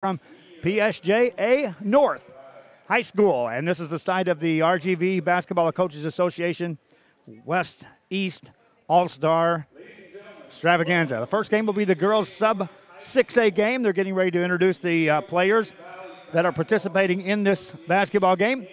from PSJA North High School. And this is the site of the RGV Basketball Coaches Association West East All-Star Extravaganza. The first game will be the girls sub 6A game. They're getting ready to introduce the players that are participating in this basketball game.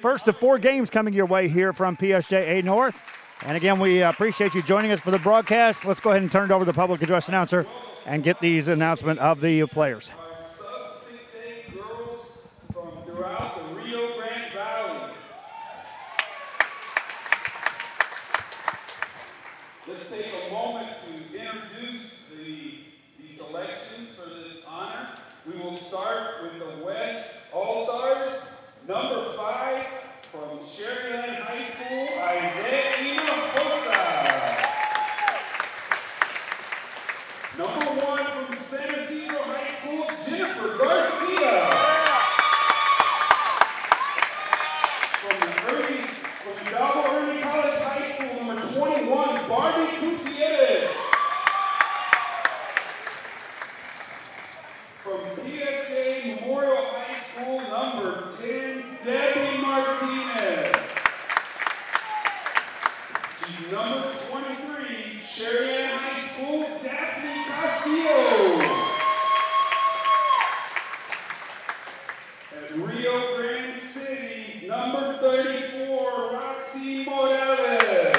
First of 4 games coming your way here from PSJA North. And again, we appreciate you joining us for the broadcast. Let's go ahead and turn it over to the public address announcer and get these announcement of the players. Sub 6A girls from throughout the Rio Grande Valley. Let's take a moment to introduce the selections for this honor. We will start with the West All-Stars. Number 5 from Sherryland High School, Isaiah Posa. Number 1 from San Isidro High School, Jennifer Garcia. From Hidalgo Early College High School, number 21, Barbie Gutierrez. From PSA Memorial High School, number 10, Debbie Martinez. She's number 23, Sherryland High School, Daphne Castillo. At Rio Grande City, number 34, Roxy Morales.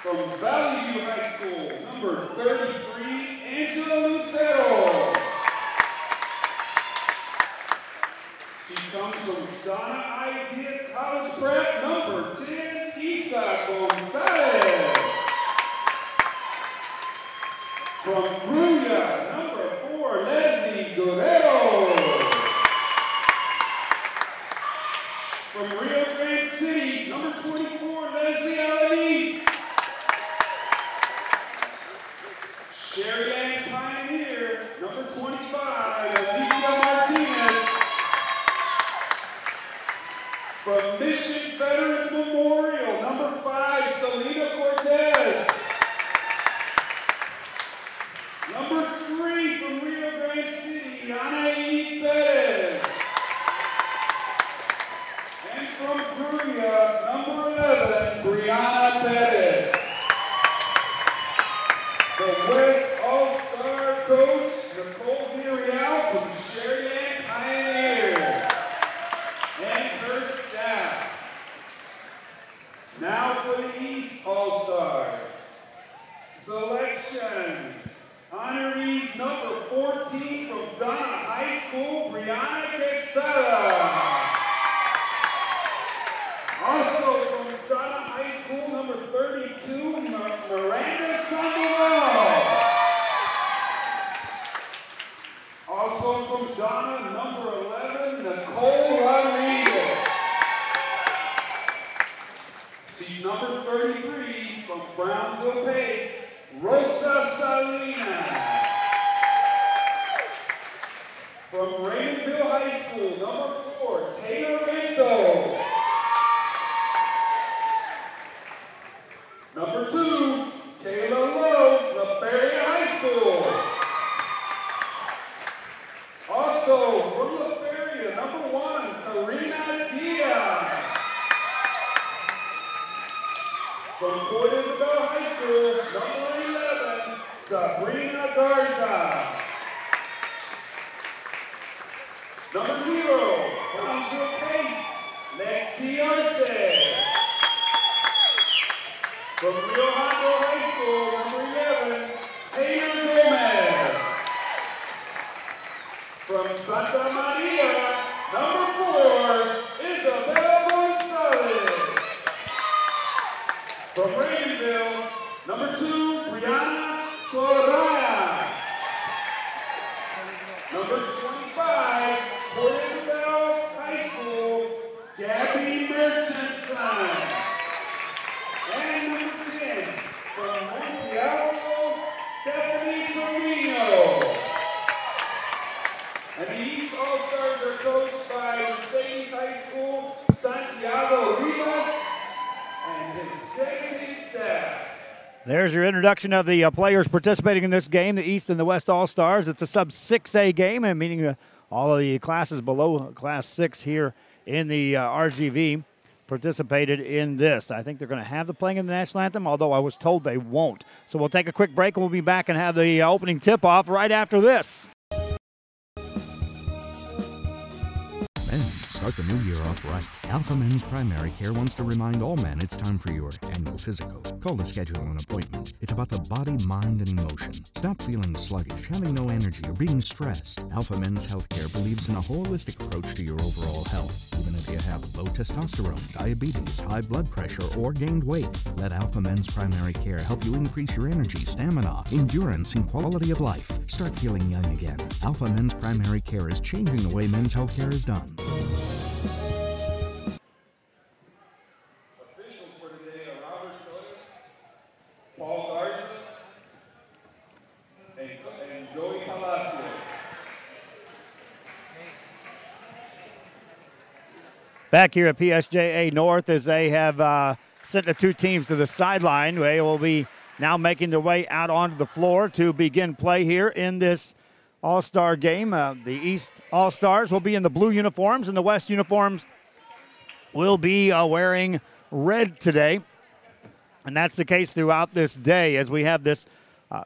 From Valley View High School, number 33, Angela Lucero. She comes from Donna Idea College Prep, number 10, Isa Gonzalez. From Gruya, number 4, Leslie Guerrero. From Rio Grande City, number 24, Leslie Alanis. Sherryland Pioneer, number 25, Alicia Martinez. From Mission Veterans Memorial, number 5, Selena Cortez. Number 3 from Rio Grande City, Anaí Perez. And from Gruya, number 11, Brianna Perez. The West All-Star coach, Nicole Villarreal from Sherryland Pioneer. And her staff. Now for the East All-Star. Selections. Honorees number 14 from Donna High School, Brianna Quesada. Also from Donna High School, number 32, Miranda Sandoval. Also from Donna, number 11, Nicole Rodriguez. She's number 33 from Brownsville Pace, Rosa Salinas. From Raymondville High School, number There's your introduction of the players participating in this game, the East and the West All-Stars. It's a sub 6A game, and meaning all of the classes below Class 6 here in the RGV participated in this. I think they're going to have the playing in the national anthem, although I was told they won't. So we'll take a quick break, and we'll be back and have the opening tip-off right after this. Start the new year off right. Alpha Men's Primary Care wants to remind all men it's time for your annual physical. Call to schedule an appointment. It's about the body, mind, and emotion. Stop feeling sluggish, having no energy, or being stressed. Alpha Men's Healthcare believes in a holistic approach to your overall health. Even if you have low testosterone, diabetes, high blood pressure, or gained weight, let Alpha Men's Primary Care help you increase your energy, stamina, endurance, and quality of life. Start feeling young again. Alpha Men's Primary Care is changing the way men's healthcare is done. Back here at PSJA North as they have sent the two teams to the sideline. They will be now making their way out onto the floor to begin play here in this All-Star game. The East All-Stars will be in the blue uniforms, and the West uniforms will be wearing red today. And that's the case throughout this day as we have this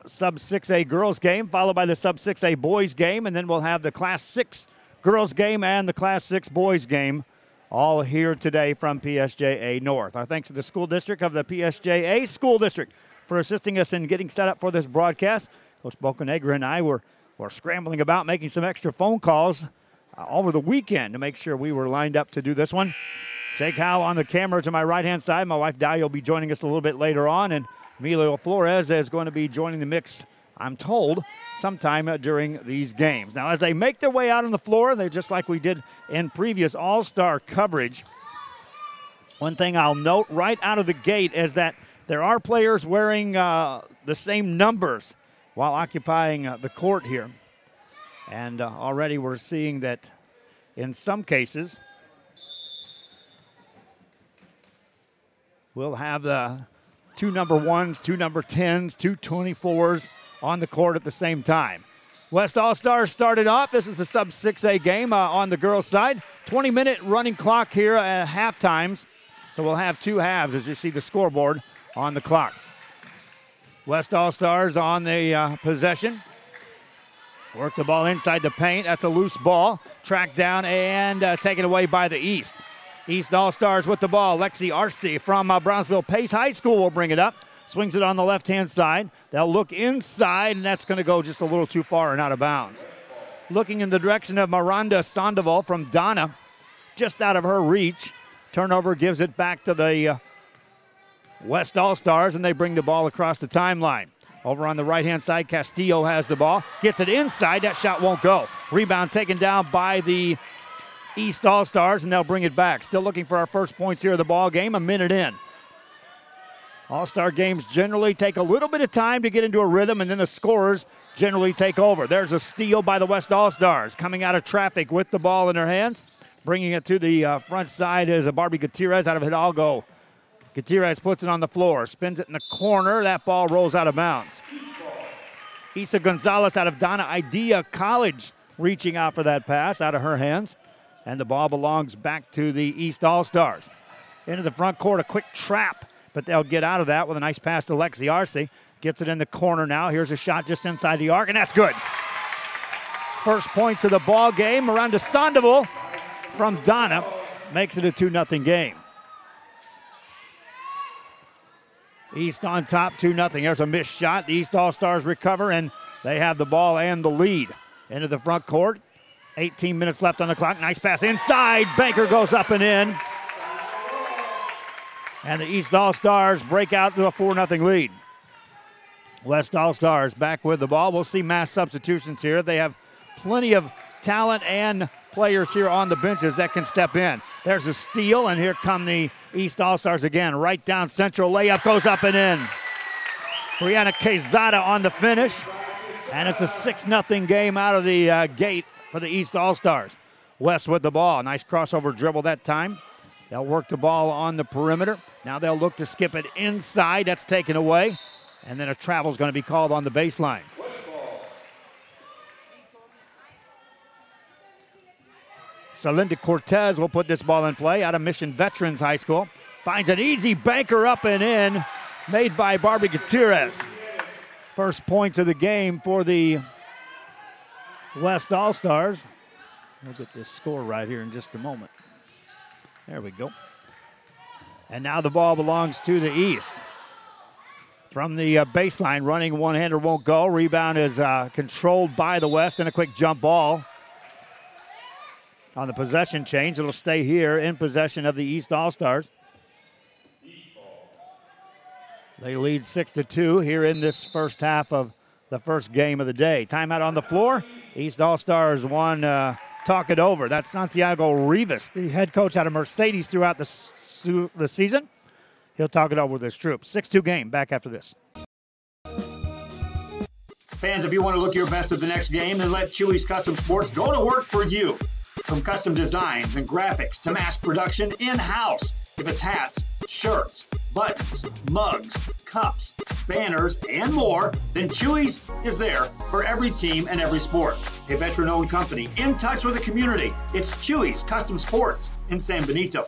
sub-6A girls game followed by the sub-6A boys game, and then we'll have the Class 6 girls game and the Class 6 boys game all here today from PSJA North. Our thanks to the school district of the PSJA School District for assisting us in getting set up for this broadcast. Coach Bocanegra and I were scrambling about making some extra phone calls over the weekend to make sure we were lined up to do this one. Jake Howe on the camera to my right-hand side. My wife, Dahlia, will be joining us a little bit later on, and Emilio Flores is going to be joining the mix, I'm told, sometime during these games. Now, as they make their way out on the floor, they just like we did in previous All-Star coverage, one thing I'll note right out of the gate is that there are players wearing the same numbers while occupying the court here. And already we're seeing that in some cases we'll have the two number 1s, two number 10s, two 24s on the court at the same time. West All-Stars started off. This is a sub-6A game on the girls' side. 20-minute running clock here at half times. So we'll have two halves as you see the scoreboard on the clock. West All-Stars on the possession. Work the ball inside the paint. That's a loose ball. Tracked down and taken away by the East. East All-Stars with the ball. Lexi Arce from Brownsville Pace High School will bring it up. Swings it on the left-hand side. They'll look inside, and that's going to go just a little too far and out of bounds. Looking in the direction of Miranda Sandoval from Donna, just out of her reach. Turnover gives it back to the West All-Stars, and they bring the ball across the timeline. Over on the right-hand side, Castillo has the ball. Gets it inside. That shot won't go. Rebound taken down by the East All-Stars, and they'll bring it back. Still looking for our first points here of the ball game, a minute in. All-Star games generally take a little bit of time to get into a rhythm, and then the scorers generally take over. There's a steal by the West All-Stars coming out of traffic with the ball in their hands. Bringing it to the front side is a Barbie Gutierrez out of Hidalgo. Gutierrez puts it on the floor, spins it in the corner. That ball rolls out of bounds. Isa Gonzalez out of Donna Idea College reaching out for that pass out of her hands. And the ball belongs back to the East All-Stars. Into the front court, a quick trap, but they'll get out of that with a nice pass to Lexi Arce. Gets it in the corner now. Here's a shot just inside the arc, and that's good. First points of the ball game. Miranda Sandoval from Donna makes it a 2-0 game. East on top, 2-0. There's a missed shot. The East All-Stars recover, and they have the ball and the lead. Into the front court. 18 minutes left on the clock. Nice pass inside. Banker goes up and in. And the East All-Stars break out to a 4-0 lead. West All-Stars back with the ball. We'll see mass substitutions here. They have plenty of talent and players here on the benches that can step in. There's a steal, and here come the East All-Stars again. Right down central. Layup goes up and in. Brianna Quezada on the finish. And it's a 6-0 game out of the gate for the East All-Stars. West with the ball. Nice crossover dribble that time. They'll work the ball on the perimeter. Now they'll look to skip it inside. That's taken away. And then a travel is going to be called on the baseline. Celinda Cortez will put this ball in play out of Mission Veterans High School. Finds an easy banker up and in, made by Barbie Gutierrez. First points of the game for the West All-Stars. We'll get this score right here in just a moment. There we go. And now the ball belongs to the East. From the baseline, running one-hander won't go. Rebound is controlled by the West, and a quick jump ball. On the possession change, it'll stay here in possession of the East All-Stars. They lead 6-2 here in this first half of the first game of the day. Timeout on the floor. East All-Stars won, talk it over. That's Santiago Rivas, the head coach out of Mercedes throughout the season. He'll talk it over with his troops. 6-2 game, back after this. Fans, if you want to look your best at the next game, then let Chewy's Custom Sports go to work for you. From custom designs and graphics to mass production in-house. If it's hats, shirts, buttons, mugs, cups, banners, and more, then Chewy's is there for every team and every sport. A veteran-owned company in touch with the community. It's Chewy's Custom Sports in San Benito.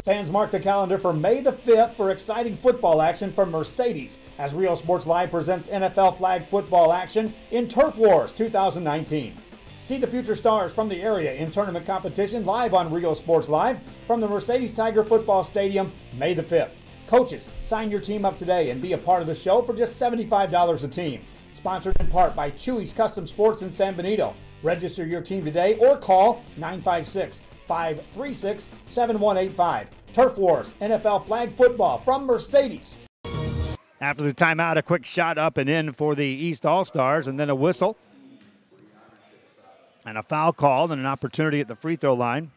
Fans, mark the calendar for May the 5th for exciting football action from Mercedes as Real Sports Live presents NFL flag football action in Turf Wars 2019. See the future stars from the area in tournament competition live on Real Sports Live from the Mercedes Tiger Football Stadium May the 5th. Coaches, sign your team up today and be a part of the show for just $75 a team. Sponsored in part by Chewy's Custom Sports in San Benito. Register your team today or call 956-536-7185. Turf Wars, NFL flag football from Mercedes. After the timeout, a quick shot up and in for the East All-Stars, and then a whistle. And a foul called and an opportunity at the free throw line.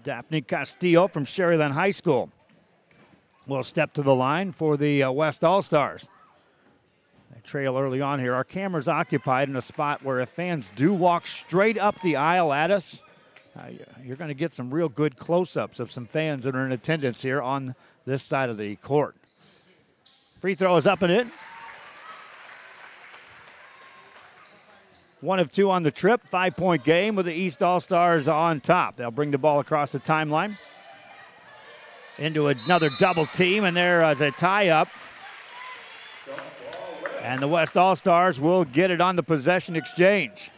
Daphne Castillo from Sherryland High School will step to the line for the West All-Stars. They trail early on here. Our camera's occupied in a spot where if fans do walk straight up the aisle at us, you're going to get some real good close-ups of some fans that are in attendance here on this side of the court. Free throw is up and in. 1 of 2 on the trip. 5-point game with the East All-Stars on top. They'll bring the ball across the timeline into another double team, and there is a tie-up. And the West All-Stars will get it on the possession exchange.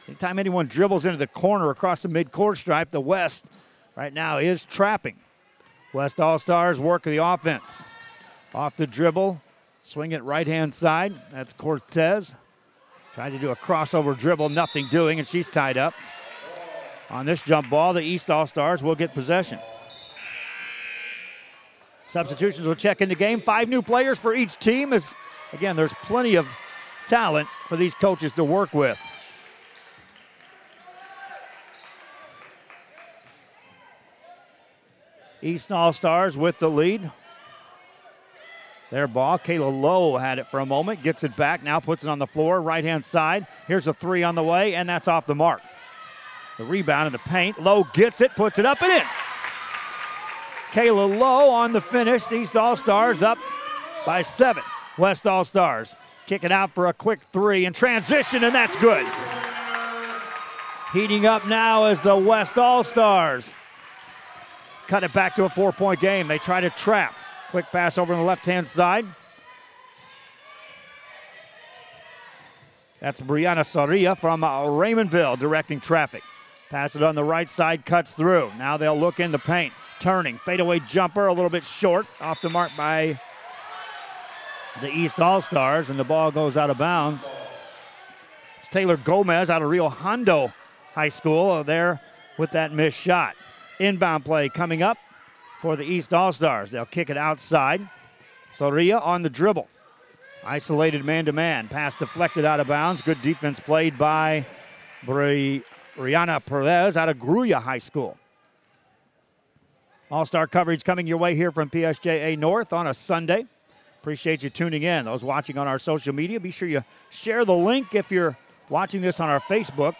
Anytime anyone dribbles into the corner across the midcourt stripe, the West right now is trapping. West All-Stars work the offense. Off the dribble, swing it right-hand side. That's Cortez. Trying to do a crossover dribble, nothing doing, and she's tied up. On this jump ball, the East All-Stars will get possession. Substitutions will check in the game. 5 new players for each team. As again, there's plenty of talent for these coaches to work with. East All-Stars with the lead. Their ball, Kayla Lowe had it for a moment, gets it back, now puts it on the floor, right-hand side. Here's a 3 on the way, and that's off the mark. The rebound in the paint. Lowe gets it, puts it up and in. Kayla Lowe on the finish. East All-Stars up by 7. West All-Stars kick it out for a quick 3 in transition, and that's good. Heating up now is the West All-Stars. Cut it back to a 4-point game. They try to trap. Quick pass over on the left-hand side. That's Brianna Soria from Raymondville directing traffic. Pass it on the right side, cuts through. Now they'll look in the paint. Turning, fadeaway jumper, a little bit short. Off the mark by the East All-Stars, and the ball goes out of bounds. It's Taylor Gomez out of Rio Hondo High School there with that missed shot. Inbound play coming up for the East All-Stars. They'll kick it outside. Soria on the dribble. Isolated man-to-man. Pass deflected out of bounds. Good defense played by Brianna Perez out of Gruya High School. All-Star coverage coming your way here from PSJA North on a Sunday. Appreciate you tuning in. Those watching on our social media, be sure you share the link if you're watching this on our Facebook.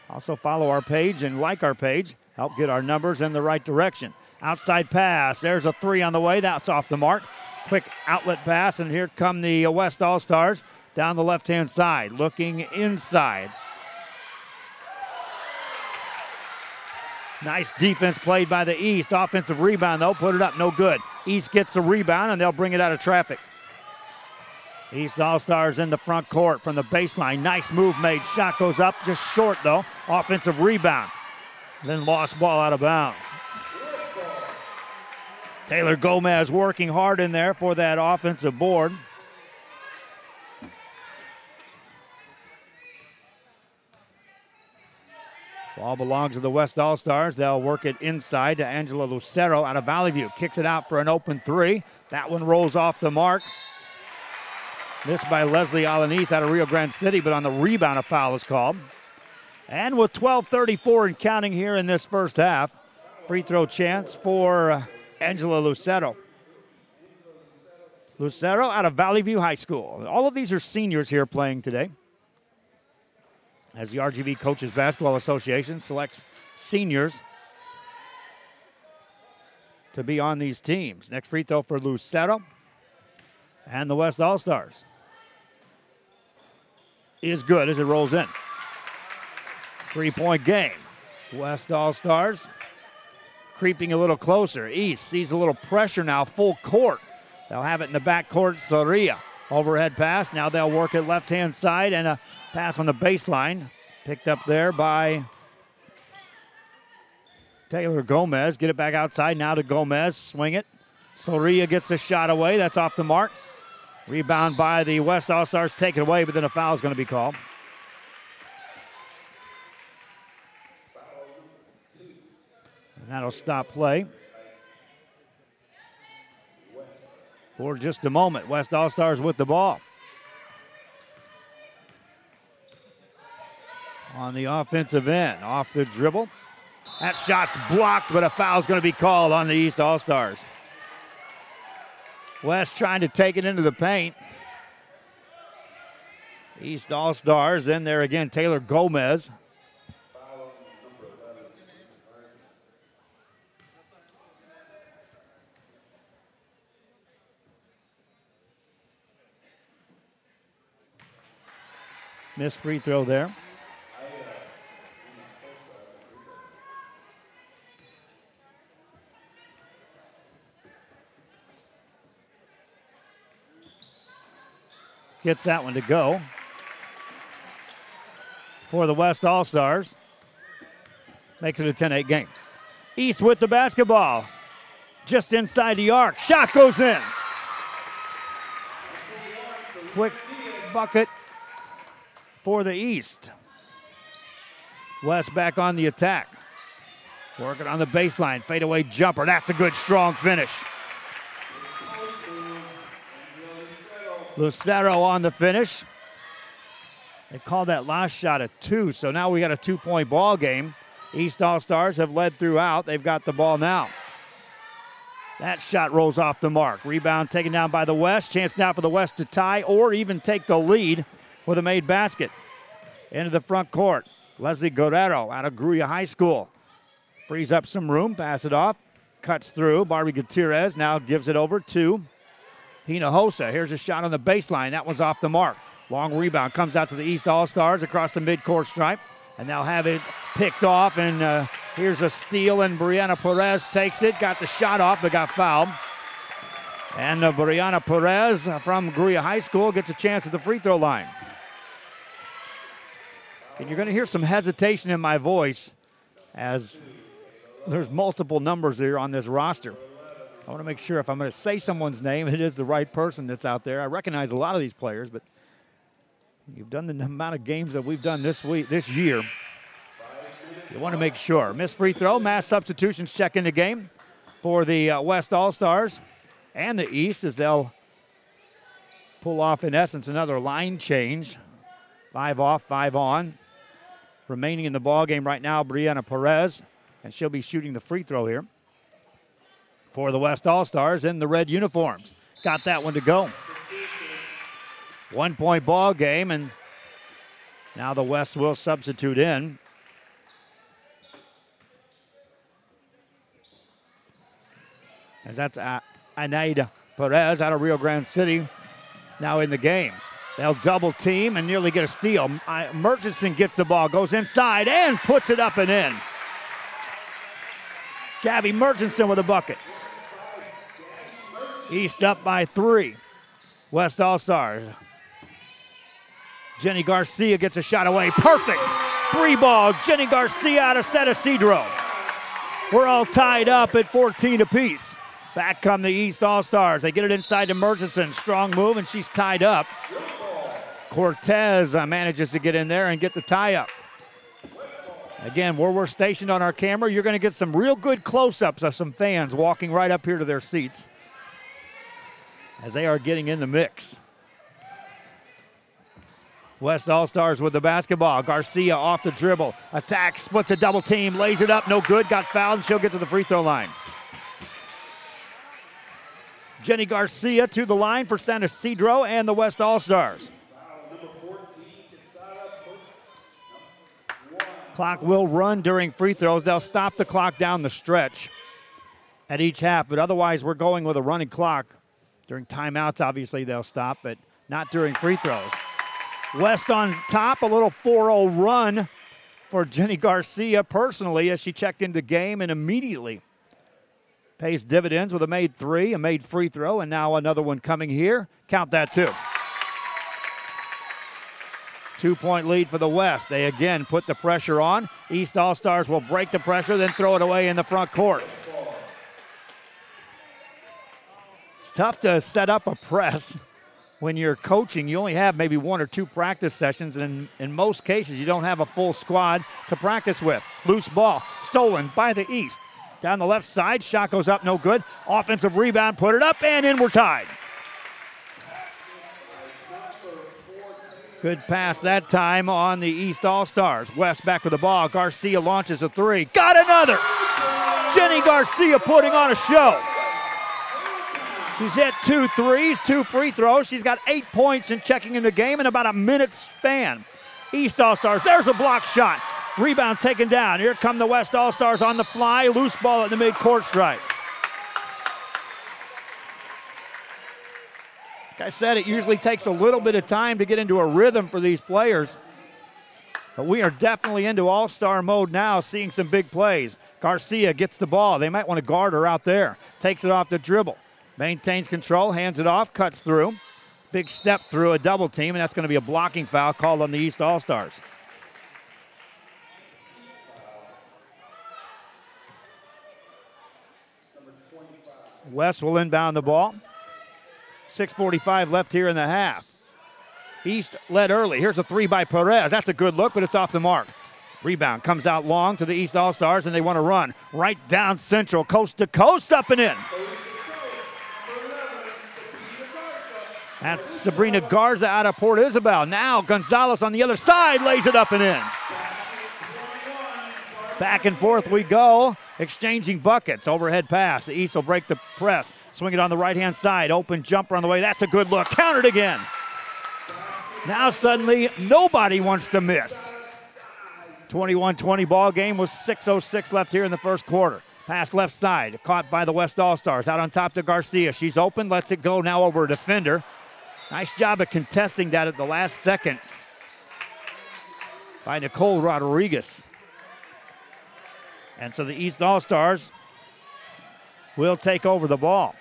Also follow our page and like our page. Help get our numbers in the right direction. Outside pass. There's a three on the way. That's off the mark. Quick outlet pass, and here come the West All-Stars down the left-hand side, looking inside. Nice defense played by the East. Offensive rebound, though. Put it up, no good. East gets the rebound, and they'll bring it out of traffic. East All-Stars in the front court from the baseline. Nice move made. Shot goes up, just short, though. Offensive rebound. Then lost ball out of bounds. Taylor Gomez working hard in there for that offensive board. Ball belongs to the West All-Stars. They'll work it inside to Angela Lucero out of Valley View. Kicks it out for an open three. That one rolls off the mark. Missed by Leslie Alanis out of Rio Grande City, but on the rebound a foul is called. And with 12:34 and counting here in this first half, free throw chance for Angela Lucero. Lucero out of Valley View High School. All of these are seniors here playing today, as the RGV Coaches Basketball Association selects seniors to be on these teams. Next free throw for Lucero and the West All-Stars is good as it rolls in. 3-point game. West All-Stars creeping a little closer. East sees a little pressure now, full court. They'll have it in the back court. Soria, overhead pass. Now they'll work it left-hand side, and a pass on the baseline. Picked up there by Taylor Gomez. Get it back outside now to Gomez. Swing it. Soria gets the shot away. That's off the mark. Rebound by the West All-Stars. Take it away, but then a foul is going to be called. And that'll stop play for just a moment. West All-Stars with the ball. On the offensive end, off the dribble. That shot's blocked, but a foul's going to be called on the East All-Stars. West trying to take it into the paint. East All-Stars in there again, Taylor Gomez. Missed free throw there. Gets that one to go for the West All-Stars. Makes it a 10-8 game. East with the basketball. Just inside the arc. Shot goes in. Quick bucket for the East. West back on the attack. Working on the baseline. Fadeaway jumper. That's a good, strong finish. Lucero on the finish. They called that last shot a 2, so now we got a 2-point ball game. East All-Stars have led throughout. They've got the ball now. That shot rolls off the mark. Rebound taken down by the West. Chance now for the West to tie or even take the lead with a made basket. Into the front court. Leslie Guerrero out of Gruya High School. Frees up some room, pass it off. Cuts through. Barbie Gutierrez now gives it over to Hinojosa. Here's a shot on the baseline. That one's off the mark. Long rebound comes out to the East All-Stars across the midcourt stripe. And they'll have it picked off. And here's a steal, and Brianna Perez takes it. Got the shot off, but got fouled. And Brianna Perez from Gruya High School gets a chance at the free throw line. And you're going to hear some hesitation in my voice as there's multiple numbers here on this roster. I want to make sure if I'm going to say someone's name, it is the right person that's out there. I recognize a lot of these players, but you've done the amount of games that we've done this year. You want to make sure. Missed free throw, mass substitutions check in the game for the West All-Stars and the East as they'll pull off, in essence, another line change. 5 off, 5 on. Remaining in the ballgame right now, Brianna Perez, and she'll be shooting the free throw here for the West All-Stars in the red uniforms. Got that one to go. 1-point ball game, and now the West will substitute in. as that's Anaida Perez out of Rio Grande City now in the game. They'll double team and nearly get a steal. Murchison gets the ball, goes inside and puts it up and in. Gabby Murchison with a bucket. East up by 3. West All-Stars. Jenny Garcia gets a shot away. Perfect. 3-ball. Jenny Garcia out of San Isidro. We're all tied up at 14 apiece. Back come the East All-Stars. They get it inside to Murchison. Strong move, and she's tied up. Cortez manages to get in there and get the tie-up. Again, where we're stationed on our camera, you're going to get some real good close-ups of some fans walking right up here to their seats as they are getting in the mix. West All-Stars with the basketball. Garcia off the dribble. Attacks, splits a double team, lays it up, no good, got fouled, and she'll get to the free throw line. Jenny Garcia to the line for San Isidro and the West All-Stars. Clock will run during free throws. They'll stop the clock down the stretch at each half, but otherwise we're going with a running clock. During timeouts, obviously, they'll stop, but not during free throws. West on top, a little 4-0 run for Jenny Garcia personally as she checked into the game and immediately pays dividends with a made 3, a made free throw, and now another one coming here. Count that, too. 2-point lead for the West. They again put the pressure on. East All-Stars will break the pressure, then throw it away in the front court. It's tough to set up a press when you're coaching. You only have maybe 1 or 2 practice sessions, and in most cases, you don't have a full squad to practice with. Loose ball, stolen by the East. Down the left side, shot goes up, no good. Offensive rebound, put it up, and in, we're tied. Good pass that time on the East All-Stars. West back with the ball. Garcia launches a 3. Got another! Jenny Garcia putting on a show. She's hit 2 threes, 2 free throws. She's got 8 points in checking in the game in about a minute span. East All-Stars, there's a block shot. Rebound taken down. Here come the West All-Stars on the fly. Loose ball at the mid-court stripe. Like I said, it usually takes a little bit of time to get into a rhythm for these players. But we are definitely into all-star mode now, seeing some big plays. Garcia gets the ball. They might want to guard her out there. Takes it off the dribble. Maintains control, hands it off, cuts through. Big step through a double team, and that's going to be a blocking foul called on the East All-Stars. West will inbound the ball. 6:45 left here in the half. East led early. Here's a 3 by Perez. That's a good look, but it's off the mark. Rebound comes out long to the East All-Stars, and they want to run right down central, coast to coast, up and in. That's Sabrina Garza out of Port Isabel. Now Gonzalez on the other side lays it up and in. Back and forth we go, exchanging buckets. Overhead pass. The East will break the press. Swing it on the right-hand side. Open jumper on the way. That's a good look. Countered again. Now suddenly nobody wants to miss. 21-20 ball game with 6:06 left here in the first quarter. Pass left side. Caught by the West All-Stars. Out on top to Garcia. She's open. Lets it go now over a defender. Nice job of contesting that at the last second by Nicole Rodriguez. And so the East All-Stars will take over the ball.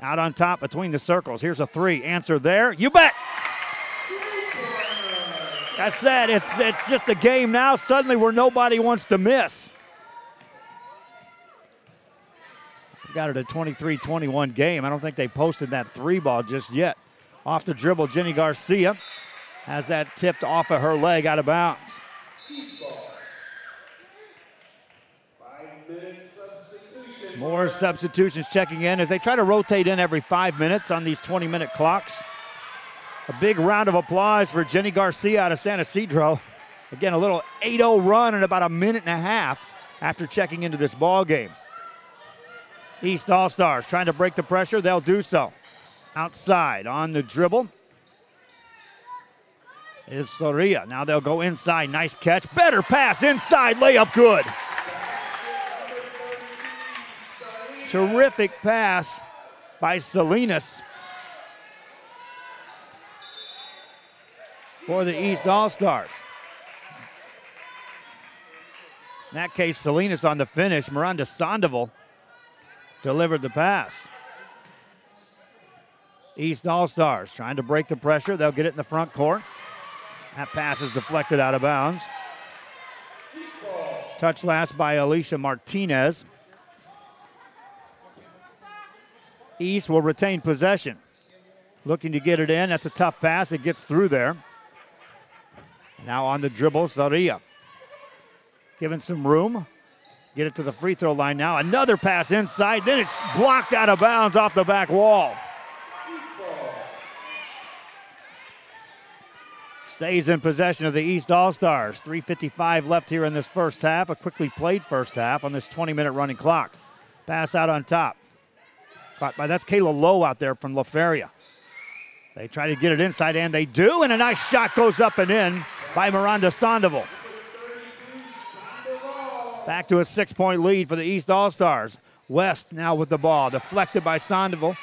Out on top between the circles. Here's a 3. Answer there. You bet. I said it's just a game now suddenly where nobody wants to miss. We've got it a 23-21 game. I don't think they posted that 3 ball just yet. Off the dribble, Jenny Garcia has that tipped off of her leg out of bounds. More substitutions checking in as they try to rotate in every 5 minutes on these 20-minute clocks. A big round of applause for Jenny Garcia out of San Isidro. Again, a little 8-0 run in about a minute and a half after checking into this ball game. East All-Stars trying to break the pressure. They'll do so. Outside on the dribble is Soria. Now they'll go inside. Nice catch. Better pass inside. Layup good. Terrific pass by Salinas for the East All-Stars. In that case, Salinas on the finish. Miranda Sandoval delivered the pass. East All-Stars trying to break the pressure. They'll get it in the front court. That pass is deflected out of bounds. Touch last by Alicia Martinez. East will retain possession. Looking to get it in. That's a tough pass. It gets through there. Now on the dribble, Sarria. Given some room. Get it to the free throw line now. Another pass inside. Then it's blocked out of bounds off the back wall. Stays in possession of the East All-Stars. 3:55 left here in this first half. A quickly played first half on this 20-minute running clock. Pass out on top. Caught by, that's Kayla Lowe out there from La Feria. They try to get it inside, and they do, and a nice shot goes up and in by Miranda Sandoval. Back to a 6-point lead for the East All-Stars. West now with the ball. Deflected by Sandoval.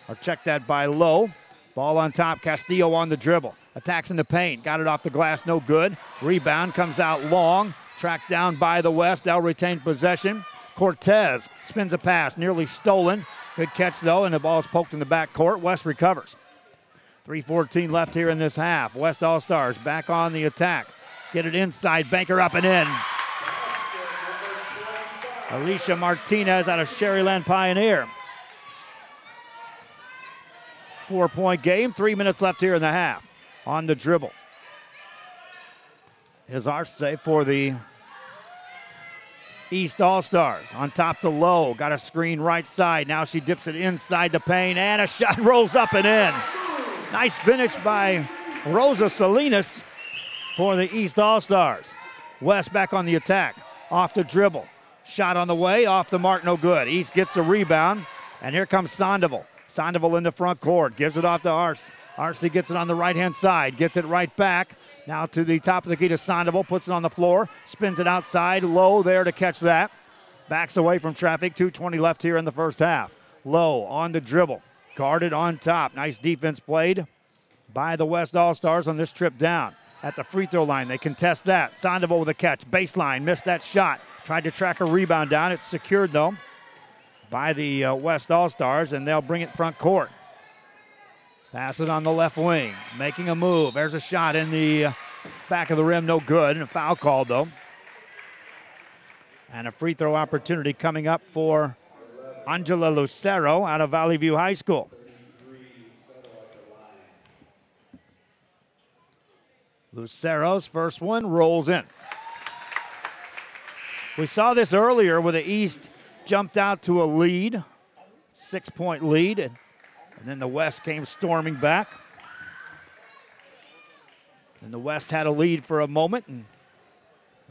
Or check that by Lowe. Ball on top, Castillo on the dribble. Attacks in the paint, got it off the glass, no good. Rebound comes out long, tracked down by the West. They'll retain possession. Cortez spins a pass, nearly stolen. Good catch though, and the ball is poked in the backcourt. West recovers. 3:14 left here in this half. West All-Stars back on the attack. Get it inside, banker up and in. Alicia Martinez out of Sherryland Pioneer. 4-point game, 3 minutes left here in the half. On the dribble is Arce for the East All-Stars. On top to Lowe, got a screen right side. Now she dips it inside the paint, and a shot rolls up and in. Nice finish by Rosa Salinas for the East All-Stars. West back on the attack, off the dribble. Shot on the way, off the mark, no good. East gets the rebound, and here comes Sandoval. Sandoval in the front court, gives it off to Arce. Arce gets it on the right-hand side, gets it right back. Now to the top of the key to Sandoval, puts it on the floor, spins it outside. Lowe there to catch that. Backs away from traffic, 2:20 left here in the first half. Lowe on the dribble, guarded on top. Nice defense played by the West All-Stars on this trip down. At the free throw line, they contest that. Sandoval with a catch, baseline, missed that shot. Tried to track a rebound down. It's secured though by the West All-Stars, and they'll bring it front court. Pass it on the left wing, making a move. There's a shot in the back of the rim, no good, and a foul called though. And a free throw opportunity coming up for Angela Lucero out of Valley View High School. Lucero's first one rolls in. We saw this earlier where the East jumped out to a lead, 6-point lead, and then the West came storming back. And the West had a lead for a moment, and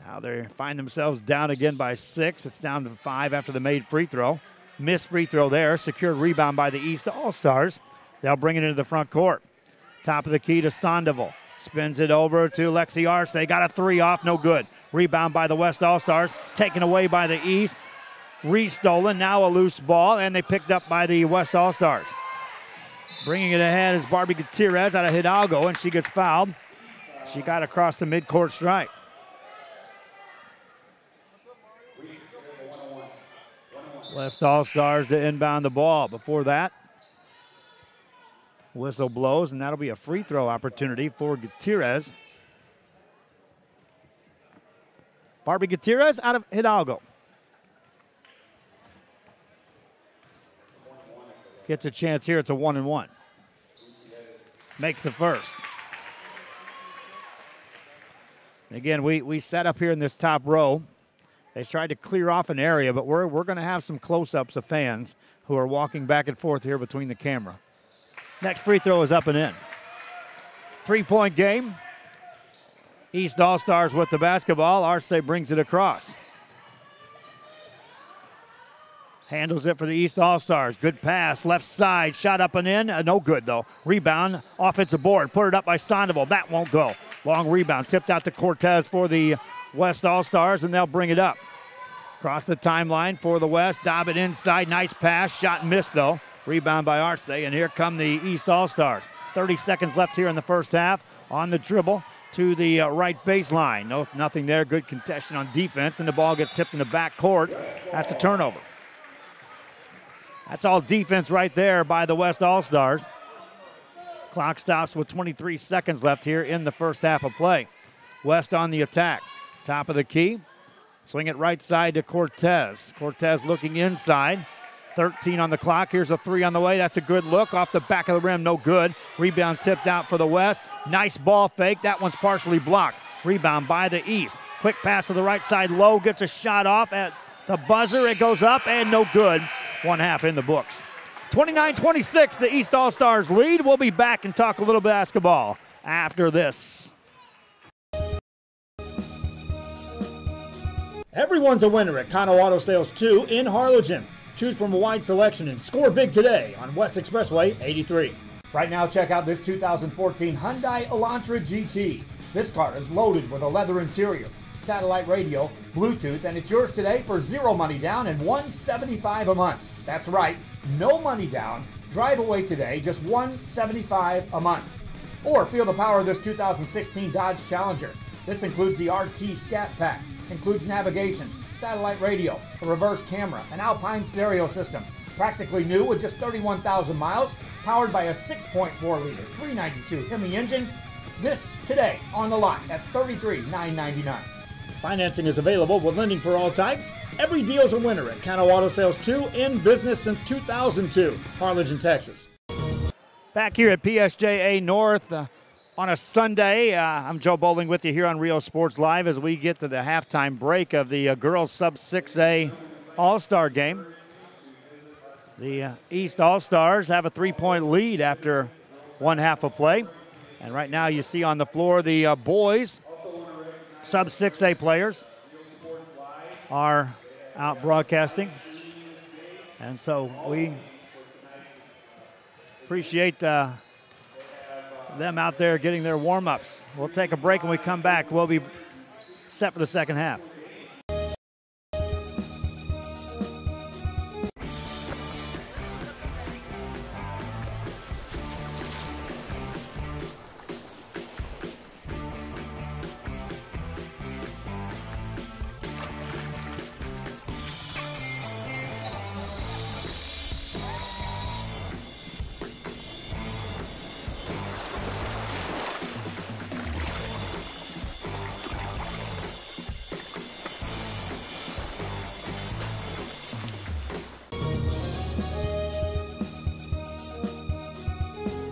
now they find themselves down again by 6. It's down to 5 after the made free throw. Missed free throw there, secured rebound by the East All-Stars. They'll bring it into the front court. Top of the key to Sandoval. Spins it over to Lexi Arce. Got a 3 off, no good. Rebound by the West All-Stars, taken away by the East. Restolen, now a loose ball, and they picked up by the West All-Stars. Bringing it ahead is Barbie Gutierrez out of Hidalgo, and she gets fouled. She got across the midcourt stripe. West All-Stars to inbound the ball. Before that, whistle blows, and that'll be a free throw opportunity for Gutierrez. Barbie Gutierrez out of Hidalgo. Gets a chance here. It's a 1-and-1. Makes the first. Again, we set up here in this top row. They tried to clear off an area, but we're going to have some close-ups of fans who are walking back and forth here between the camera. Next free throw is up and in. 3-point game. East All-Stars with the basketball. Arce brings it across. Handles it for the East All-Stars. Good pass, left side, shot up and in. No good, though. Rebound, offensive board. Put it up by Sandoval. That won't go. Long rebound, tipped out to Cortez for the West All-Stars, and they'll bring it up. Across the timeline for the West. Dobbin inside. Nice pass. Shot and missed, though. Rebound by Arce. And here come the East All-Stars. 30 seconds left here in the first half. On the dribble to the right baseline. Nothing there. Good contention on defense. And the ball gets tipped in the back court. That's a turnover. That's all defense right there by the West All-Stars. Clock stops with 23 seconds left here in the first half of play. West on the attack. Top of the key. Swing it right side to Cortez. Cortez looking inside. 13 on the clock. Here's a three on the way. That's a good look. Off the back of the rim, no good. Rebound tipped out for the West. Nice ball fake. That one's partially blocked. Rebound by the East. Quick pass to the right side. Low gets a shot off at the buzzer. It goes up and no good. 1 half in the books. 29-26, the East All-Stars lead. We'll be back and talk a little basketball after this. Everyone's a winner at Kano Auto Sales 2 in Harlingen. Choose from a wide selection and score big today on West Expressway 83. Right now, check out this 2014 Hyundai Elantra GT. This car is loaded with a leather interior, satellite radio, Bluetooth, and it's yours today for zero money down and $175 a month. That's right, no money down. Drive away today, just $175 a month. Or feel the power of this 2016 Dodge Challenger. This includes the RT Scat Pack, includes navigation, satellite radio, a reverse camera, an Alpine stereo system. Practically new with just 31,000 miles, powered by a 6.4-liter 392 Hemi engine. This today on the lot at $33,999. Financing is available with lending for all types. Every deal's a winner at Kano Auto Sales 2, in business since 2002, Harlingen, Texas. Back here at PSJA North on a Sunday. I'm Joe Bowling with you here on Rio Sports Live as we get to the halftime break of the girls Sub 6A All-Star game. The East All-Stars have a 3-point lead after 1 half of play. And right now you see on the floor the boys Sub 6A players are out broadcasting. And so we appreciate them out there getting their warm-ups. We'll take a break. When we come back, we'll be set for the second half.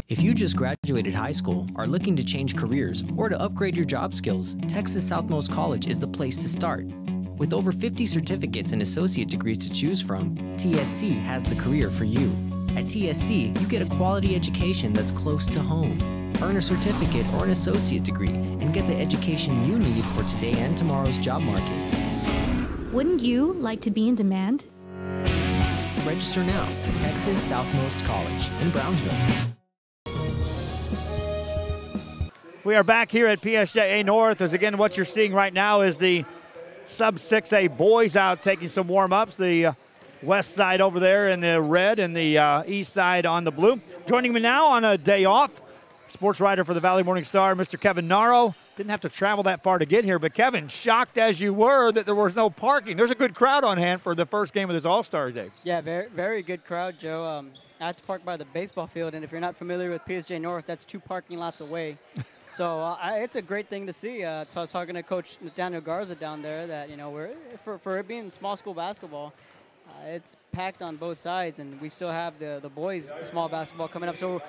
If you just graduated high school, are looking to change careers, or to upgrade your job skills, Texas Southmost College is the place to start. With over 50 certificates and associate degrees to choose from, TSC has the career for you. At TSC, you get a quality education that's close to home. Earn a certificate or an associate degree and get the education you need for today and tomorrow's job market. Wouldn't you like to be in demand? Register now at Texas Southmost College in Brownsville. We are back here at PSJA North, as again what you're seeing right now is the Sub 6A boys out taking some warm-ups. The west side over there in the red and the east side on the blue. Joining me now on a day off, sports writer for the Valley Morning Star, Mr. Kevin Naro. Didn't have to travel that far to get here, but Kevin, shocked as you were that there was no parking. There's a good crowd on hand for the first game of this All-Star Day. Yeah, very, very good crowd, Joe. I had to park by the baseball field, and if you're not familiar with PSJ North, that's 2 parking lots away. So it's a great thing to see. So I was talking to Coach Nathaniel Garza down there that, you know, for it being small school basketball, it's packed on both sides, and we still have the boys small basketball coming up. So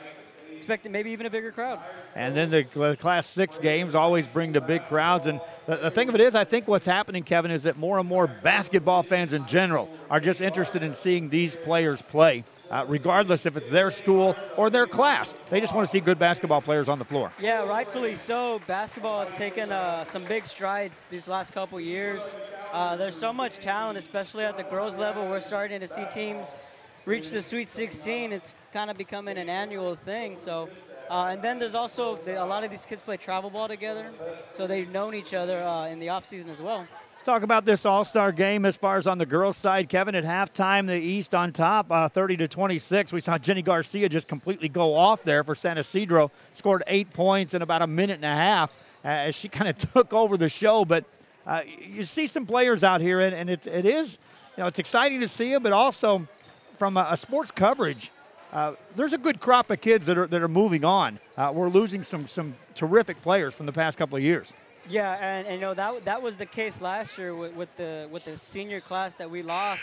expecting maybe even a bigger crowd. And then the Class 6 games always bring the big crowds. And the thing of it is, I think what's happening, Kevin, is that more and more basketball fans in general are just interested in seeing these players play, regardless if it's their school or their class. They just want to see good basketball players on the floor. Yeah, rightfully so. Basketball has taken some big strides these last couple years. There's so much talent, especially at the girls level. We're starting to see teams reach the Sweet 16. It's kind of becoming an annual thing. So, and then there's also a lot of these kids play travel ball together, so they've known each other in the off season as well. Talk about this all-star game as far as on the girls' side. Kevin, at halftime, the East on top, 30-26. We saw Jenny Garcia just completely go off there for San Isidro. Scored 8 points in about a minute and a half as she kind of took over the show. But you see some players out here, and it is, it's exciting to see them, but also from a sports coverage, there's a good crop of kids that are moving on. We're losing some terrific players from the past couple of years. Yeah, and that was the case last year with the senior class that we lost.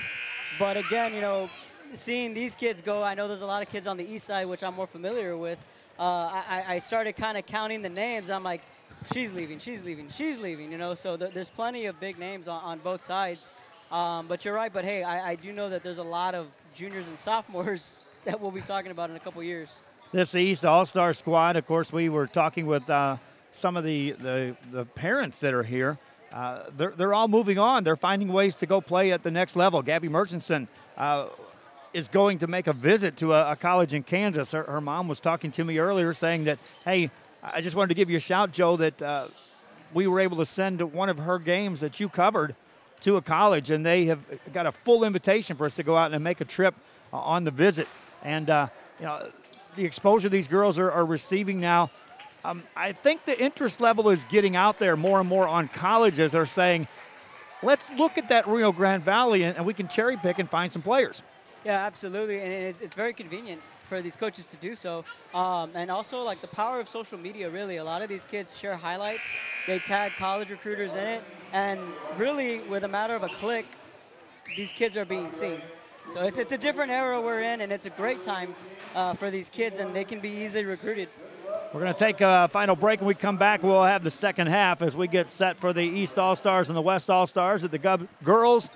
But again, seeing these kids go, I know there's a lot of kids on the east side, which I'm more familiar with. I started kind of counting the names. I'm like, she's leaving. So there's plenty of big names on both sides. But you're right. But hey, I do know that there's a lot of juniors and sophomores that we'll be talking about in a couple years. This East All-Star squad, of course, we were talking with some of the parents that are here. They're all moving on. They're finding ways to go play at the next level. Gabby Murchison is going to make a visit to a college in Kansas. Her mom was talking to me earlier saying that, hey, I just wanted to give you a shout, Joe, that we were able to send one of her games that you covered to a college, and they have got a full invitation for us to go out and make a trip on the visit. And, the exposure these girls are receiving now, I think the interest level is getting out there more and more on colleges. Are saying, let's look at that Rio Grande Valley, and we can cherry pick and find some players. Yeah, absolutely, and it's very convenient for these coaches to do so. And also, like, the power of social media, really. A lot of these kids share highlights. They tag college recruiters in it. And really, with a matter of a click, these kids are being seen. So it's a different era we're in, and it's a great time for these kids, and they can be easily recruited. We're going to take a final break. When we come back, we'll have the second half as we get set for the East All-Stars and the West All-Stars at the girls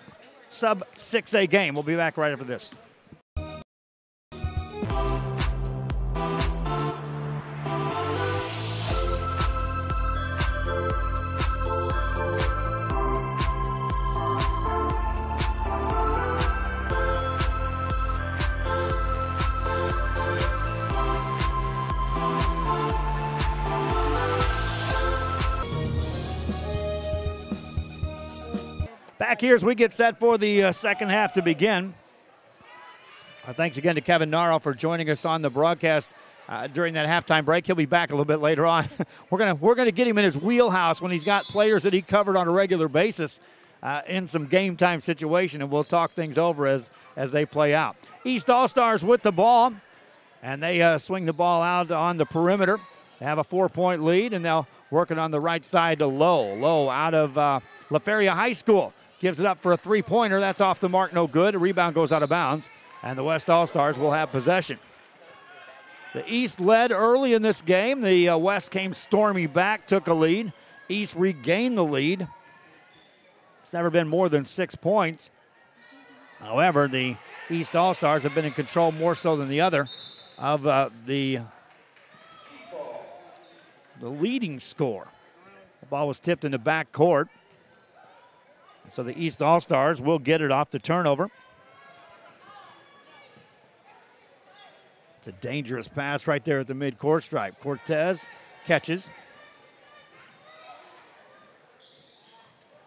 sub-6A game. We'll be back right after this. Back here as we get set for the second half to begin. Thanks again to Kevin Naro for joining us on the broadcast during that halftime break. He'll be back a little bit later on. We're gonna get him in his wheelhouse when he's got players that he covered on a regular basis in some game time situation, and we'll talk things over as they play out. East All-Stars with the ball, and they swing the ball out on the perimeter. They have a 4-point lead, and they'll work it on the right side to Lowe out of La Feria High School. Gives it up for a three-pointer. That's off the mark, no good. A rebound goes out of bounds, and the West All-Stars will have possession. The East led early in this game. The West came storming back, took a lead. East regained the lead. It's never been more than 6 points. However, the East All-Stars have been in control more so than the other of the leading score. The ball was tipped in the back court. So the East All-Stars will get it off the turnover. It's a dangerous pass right there at the mid-court stripe. Cortez catches.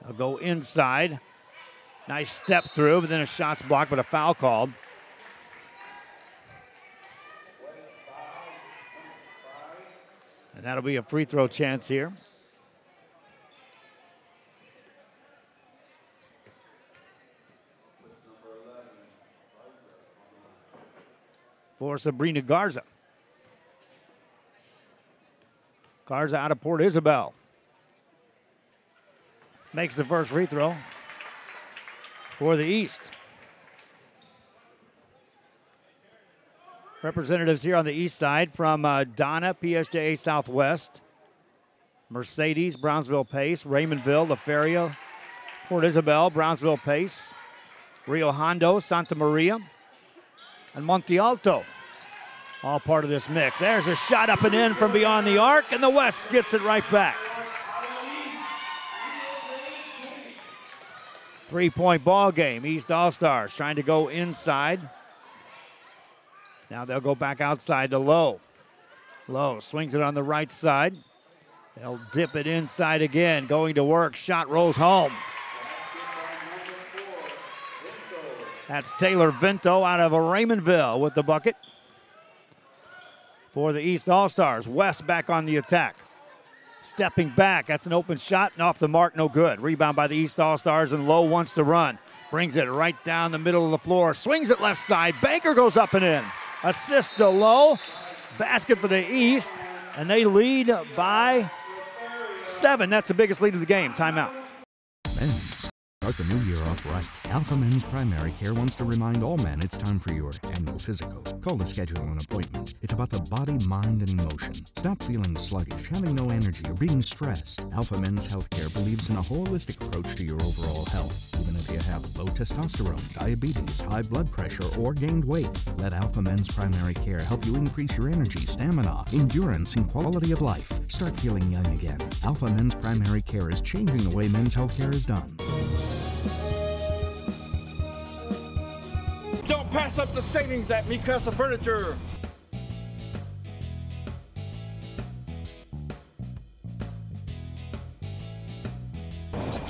They'll go inside. Nice step through, but then a shot's blocked, but a foul called. And that'll be a free throw chance here. For Sabrina Garza. Garza out of Port Isabel. Makes the first free throw for the East. Representatives here on the East side from Donna, PSJA Southwest, Mercedes, Brownsville Pace, Raymondville, La Feria, Port Isabel, Brownsville Pace, Rio Hondo, Santa Maria, and Monte Alto, all part of this mix. There's a shot up and in from beyond the arc, and the West gets it right back. 3-point ball game. East All-Stars trying to go inside. Now they'll go back outside to Lowe. Lowe swings it on the right side. They'll dip it inside again. Going to work. Shot rolls home. That's Taylor Vinto out of Raymondville with the bucket. For the East All-Stars, West back on the attack. Stepping back, that's an open shot and off the mark, no good. Rebound by the East All-Stars and Lowe wants to run. Brings it right down the middle of the floor, swings it left side. Banker goes up and in. Assist to Lowe, basket for the East, and they lead by 7. That's the biggest lead of the game. Timeout. Men's. Start the new year off right. Alpha Men's Primary Care wants to remind all men it's time for your annual physical. Call to schedule an appointment. It's about the body, mind, and emotion. Stop feeling sluggish, having no energy, or being stressed. Alpha Men's Healthcare believes in a holistic approach to your overall health. Even if you have low testosterone, diabetes, high blood pressure, or gained weight, let Alpha Men's Primary Care help you increase your energy, stamina, endurance, and quality of life. Start feeling young again. Alpha Men's Primary Care is changing the way men's healthcare is done. Don't pass up the savings at Mikasa Furniture.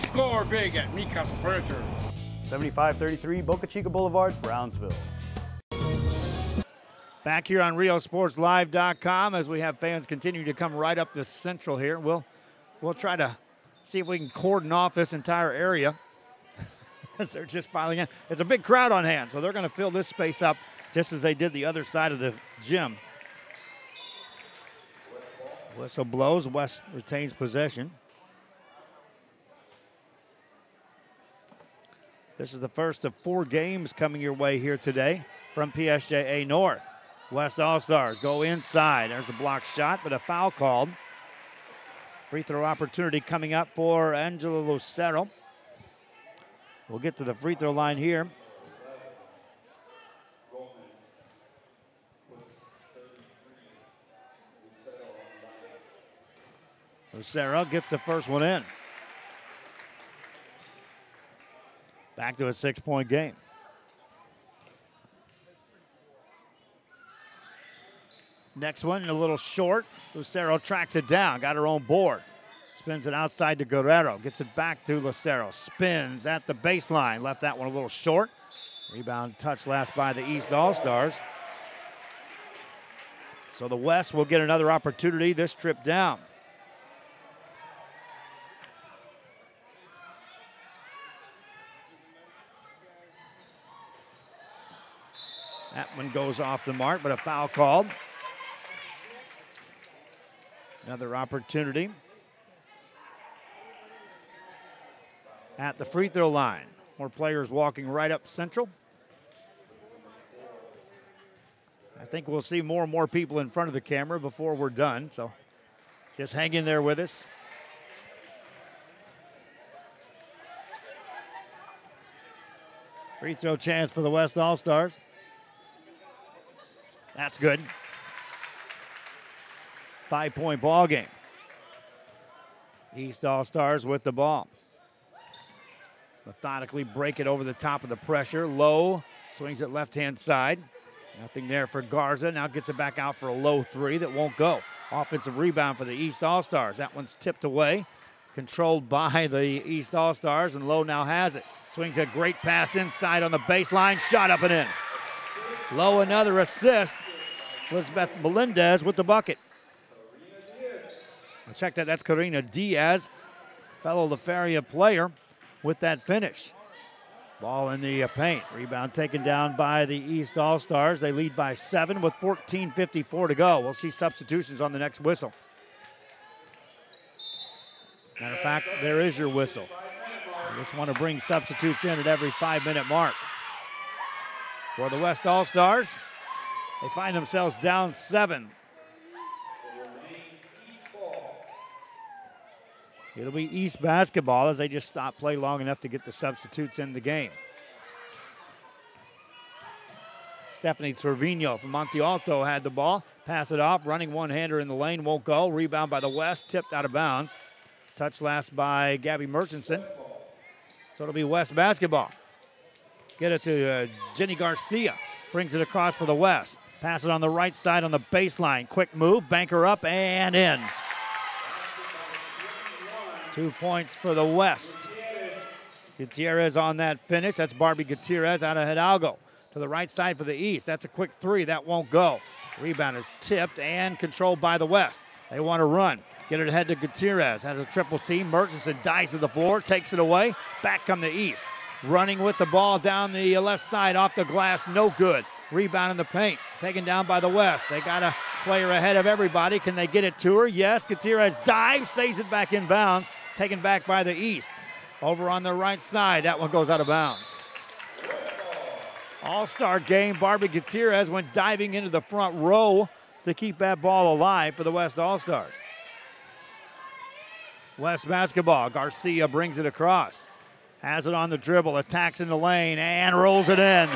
Score big at Mikasa Furniture. 7533 Boca Chica Boulevard, Brownsville. Back here on RioSportsLive.com as we have fans continue to come right up the central here. We'll try to see if we can cordon off this entire area. As they're just filing in. It's a big crowd on hand, so they're going to fill this space up just as they did the other side of the gym. Whistle blows. West retains possession. This is the first of 4 games coming your way here today from PSJA North. West All-Stars go inside. There's a blocked shot, but a foul called. Free throw opportunity coming up for Angelo Lucero. We'll get to the free throw line here. Lucero gets the first one in. Back to a 6-point game. Next one a little short. Lucero tracks it down, got her own board. Spins it outside to Guerrero. Gets it back to Lucero. Spins at the baseline. Left that one a little short. Rebound touch last by the East All-Stars. So the West will get another opportunity this trip down. That one goes off the mark, but a foul called. Another opportunity. At the free throw line. More players walking right up central. I think we'll see more and more people in front of the camera before we're done, so just hang in there with us. Free throw chance for the West All-Stars. That's good. 5-point ball game. East All-Stars with the ball. Methodically break it over the top of the pressure. Low swings it left-hand side. Nothing there for Garza. Now gets it back out for a low 3 that won't go. Offensive rebound for the East All-Stars. That one's tipped away. Controlled by the East All-Stars, and Low now has it. Swings a great pass inside on the baseline. Shot up and in. Low another assist. Elizabeth Melendez with the bucket. I'll check that. That's Karina Diaz, fellow La Feria player, with that finish. Ball in the paint. Rebound taken down by the East All-Stars. They lead by 7 with 14:54 to go. We'll see substitutions on the next whistle. Matter of fact, there is your whistle. You just want to bring substitutes in at every 5-minute mark. For the West All-Stars, they find themselves down 7. It'll be East basketball as they just stop play long enough to get the substitutes in the game. Stephanie Trevino from Monte Alto had the ball. Pass it off, running one-hander in the lane, won't go. Rebound by the West, tipped out of bounds. Touch last by Gabby Murchison. So it'll be West basketball. Get it to Jenny Garcia. Brings it across for the West. Pass it on the right side on the baseline. Quick move, banker up and in. 2 points for the West. Gutierrez on that finish. That's Barbie Gutierrez out of Hidalgo. To the right side for the East. That's a quick three. That won't go. Rebound is tipped and controlled by the West. They want to run. Get it ahead to Gutierrez. Has a triple team. Murchison dives to the floor, takes it away. Back come the East. Running with the ball down the left side off the glass. No good. Rebound in the paint. Taken down by the West. They got a player ahead of everybody. Can they get it to her? Yes. Gutierrez dives, saves it back in bounds. Taken back by the East. Over on the right side. That one goes out of bounds. All-star game. Barbie Gutierrez went diving into the front row to keep that ball alive for the West All-Stars. West basketball. Garcia brings it across. Has it on the dribble. Attacks in the lane and rolls it in.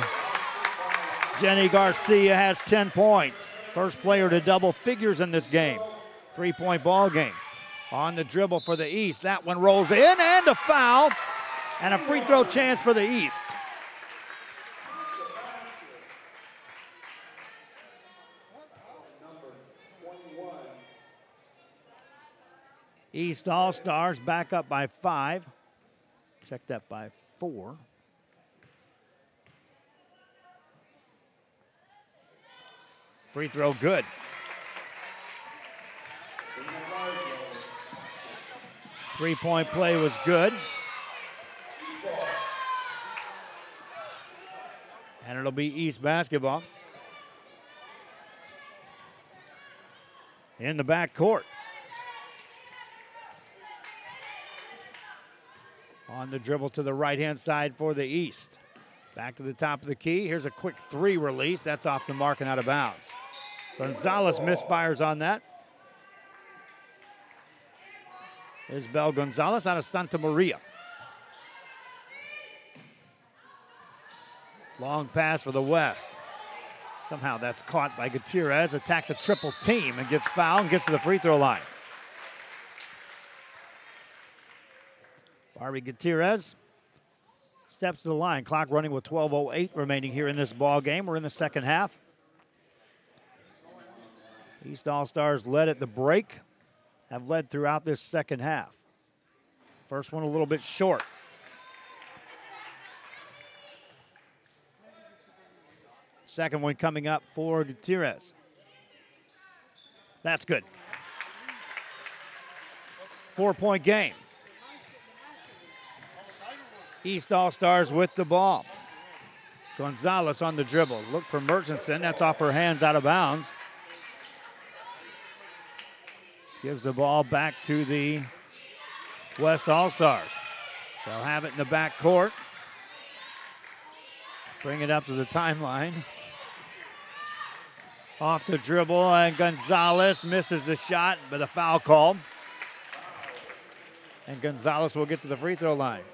Jenny Garcia has 10 points. First player to double figures in this game. 3-point ball game. On the dribble for the East. That one rolls in and a foul. And a free throw chance for the East. East All-Stars back up by 5. Check that by 4. Free throw good. Three-point play was good. And it'll be East basketball. In the backcourt. On the dribble to the right-hand side for the East. Back to the top of the key. Here's a quick three release. That's off the mark and out of bounds. Gonzalez misfires on that. Isabel Gonzalez out of Santa Maria. Long pass for the West. Somehow that's caught by Gutierrez. Attacks a triple team and gets fouled and gets to the free throw line. Barbie Gutierrez steps to the line. Clock running with 12:08 remaining here in this ball game. We're in the second half. East All-Stars led at the break, have led throughout this second half. First one a little bit short. Second one coming up for Gutierrez. That's good. 4-point game. East All-Stars with the ball. Gonzalez on the dribble. Look for Murchison. That's off her hands out of bounds. Gives the ball back to the West All-Stars. They'll have it in the back court. Bring it up to the timeline. Off the dribble, and Gonzalez misses the shot, but a foul call. And Gonzalez will get to the free throw line.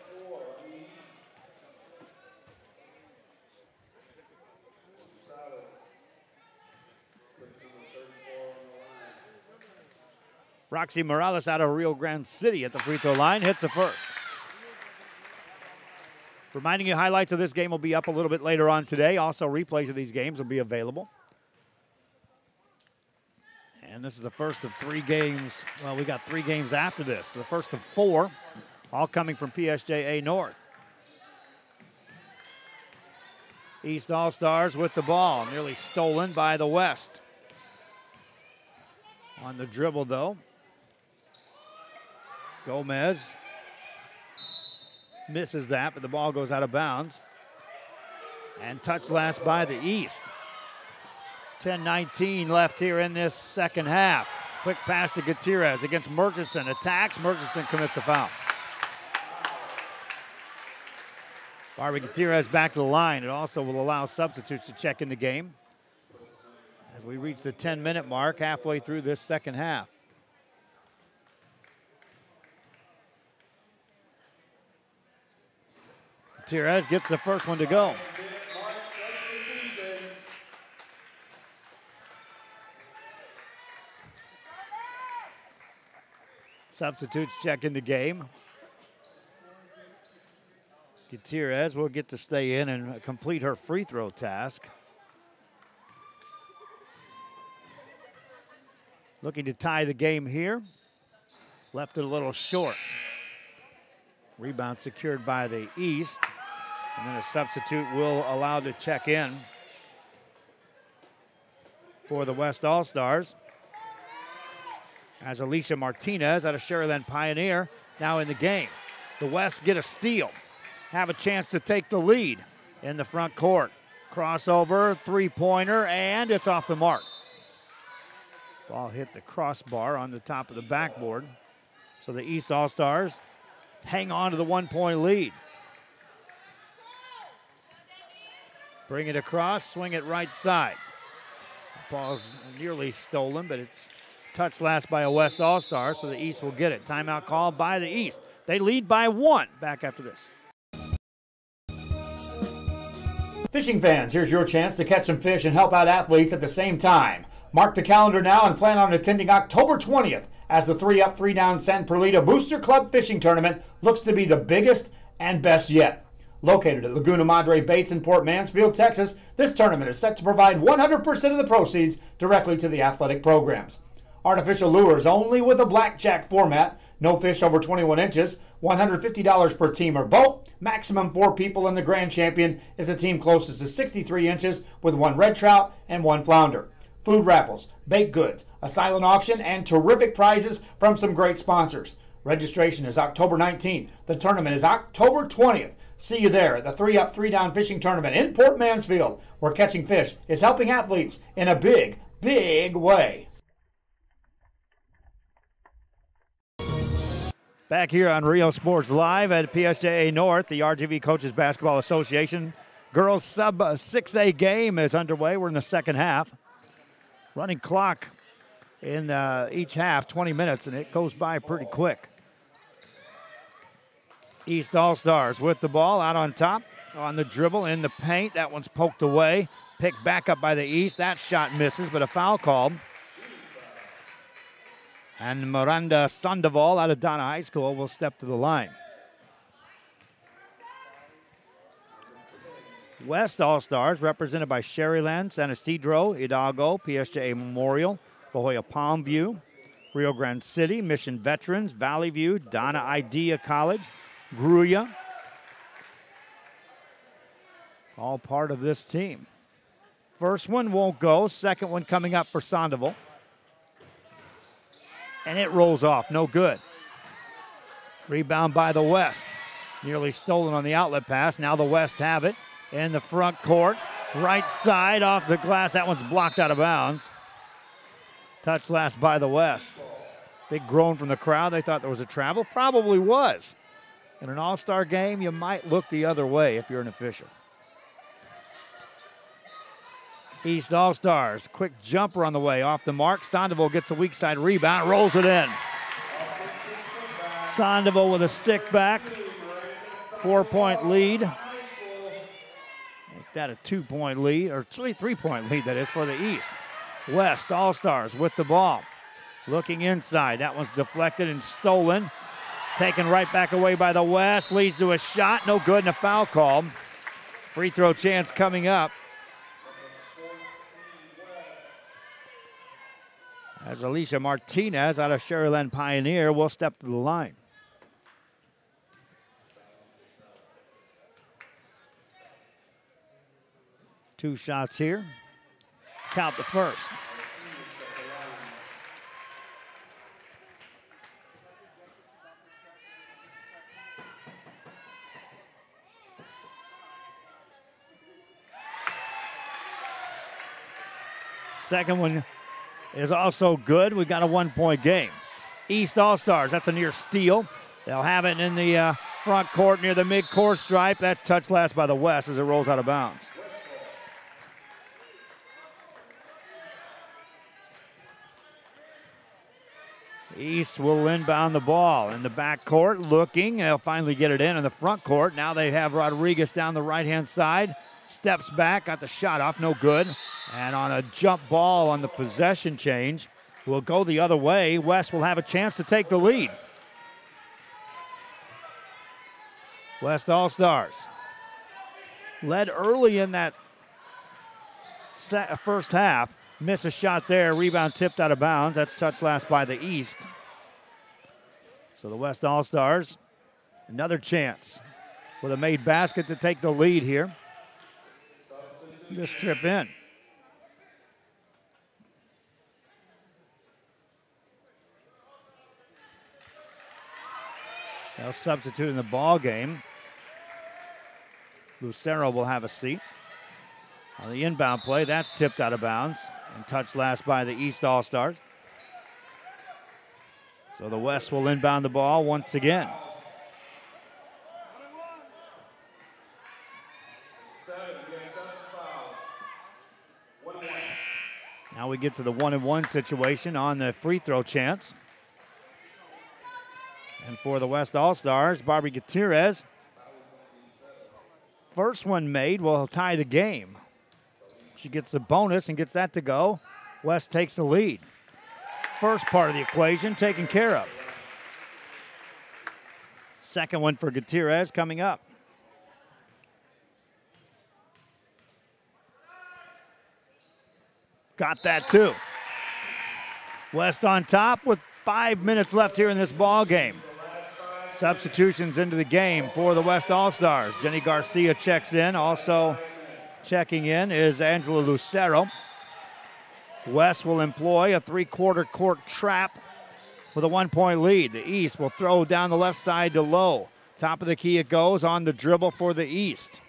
Roxy Morales out of Rio Grande City at the free throw line, hits the first. Reminding you, highlights of this game will be up a little bit later on today. Also, replays of these games will be available. And this is the first of 3 games. Well, we got 3 games after this. The first of 4, all coming from PSJA North. East All-Stars with the ball, nearly stolen by the West. On the dribble, though. Gomez misses that, but the ball goes out of bounds. And touch last by the East. 10:19 left here in this second half. Quick pass to Gutierrez against Murchison. Attacks, Murchison commits a foul. Barbie Gutierrez back to the line. It also will allow substitutes to check in the game as we reach the 10-minute mark halfway through this second half. Gutierrez gets the first one to go. Substitutes check in the game. Gutierrez will get to stay in and complete her free throw task. Looking to tie the game here. Left it a little short. Rebound secured by the East. And then a substitute will allow to check in for the West All-Stars. As Alicia Martinez out of Sherryland Pioneer now in the game. The West get a steal, have a chance to take the lead in the front court. Crossover, three-pointer, and it's off the mark. Ball hit the crossbar on the top of the backboard. So the East All-Stars hang on to the 1-point lead. Bring it across, swing it right side. The ball's nearly stolen, but it's touched last by a West All-Star, so the East will get it. Timeout called by the East. They lead by 1. Back after this. Fishing fans, here's your chance to catch some fish and help out athletes at the same time. Mark the calendar now and plan on attending October 20th as the 3-Up, 3-Down San Perlita Booster Club Fishing Tournament looks to be the biggest and best yet. Located at Laguna Madre Baits in Port Mansfield, Texas, this tournament is set to provide 100% of the proceeds directly to the athletic programs. Artificial lures only with a blackjack format, no fish over 21 inches, $150 per team or boat, maximum 4 people, and the grand champion is a team closest to 63 inches with 1 red trout and 1 flounder. Food raffles, baked goods, a silent auction, and terrific prizes from some great sponsors. Registration is October 19th. The tournament is October 20th. See you there at the 3-Up, 3-Down Fishing Tournament in Port Mansfield, where catching fish is helping athletes in a big, big way. Back here on Rio Sports Live at PSJA North, the RGV Coaches Basketball Association Girls Sub 6A game is underway. We're in the second half. Running clock in each half, 20 minutes, and it goes by pretty quick. East All-Stars with the ball out on top, on the dribble, in the paint. That one's poked away. Picked back up by the East. That shot misses, but a foul called. And Miranda Sandoval out of Donna High School will step to the line. West All-Stars represented by Sherryland, San Isidro, Hidalgo, PSJA Memorial, La Jolla Palmview, Rio Grande City, Mission Veterans, Valley View, Donna Idea College, Gruya. All part of this team. First one won't go. Second one coming up for Sandoval. And it rolls off, no good. Rebound by the West. Nearly stolen on the outlet pass. Now the West have it in the front court. Right side off the glass. That one's blocked out of bounds. Touch last by the West. Big groan from the crowd. They thought there was a travel. Probably was. In an all-star game, you might look the other way if you're an official. East All-Stars, quick jumper on the way, off the mark. Sandoval gets a weak side rebound, rolls it in. Sandoval with a stick back, 4-point lead. Make that a 2-point lead, or 3-point lead, that is, for the East. West All-Stars with the ball. Looking inside, that one's deflected and stolen. Taken right back away by the West, leads to a shot, no good, and a foul call. Free throw chance coming up. As Alicia Martinez out of Sherryland Pioneer will step to the line. Two shots here. Count the first. Second one is also good. We've got a 1-point game. East All-Stars, that's a near steal. They'll have it in the front court near the mid-court stripe. That's touched last by the West as it rolls out of bounds. East will inbound the ball in the back court, looking. They'll finally get it in the front court. Now they have Rodriguez down the right-hand side. Steps back, got the shot off, no good. And on a jump ball on the possession change, will go the other way. West will have a chance to take the lead. West All-Stars led early in that first half. Miss a shot there, rebound tipped out of bounds. That's touched last by the East. So the West All-Stars Another chance with a made basket to take the lead here. This trip in. They'll substitute in the ball game. Lucero will have a seat. On the inbound play, that's tipped out of bounds and touched last by the East All-Stars. So the West will inbound the ball once again. Now we get to the 1-and-1 situation on the free throw chance. And for the West All-Stars, Barbie Gutierrez. First one made will tie the game. She gets the bonus and gets that to go. West takes the lead. First part of the equation taken care of. Second one for Gutierrez coming up. Got that too. West on top with 5 minutes left here in this ball game. Substitutions into the game for the West All-Stars. Jenny Garcia checks in. Also checking in is Angela Lucero. West will employ a three-quarter court trap with a 1-point lead. The East will throw down the left side to Lowe. Top of the key it goes on the dribble for the East.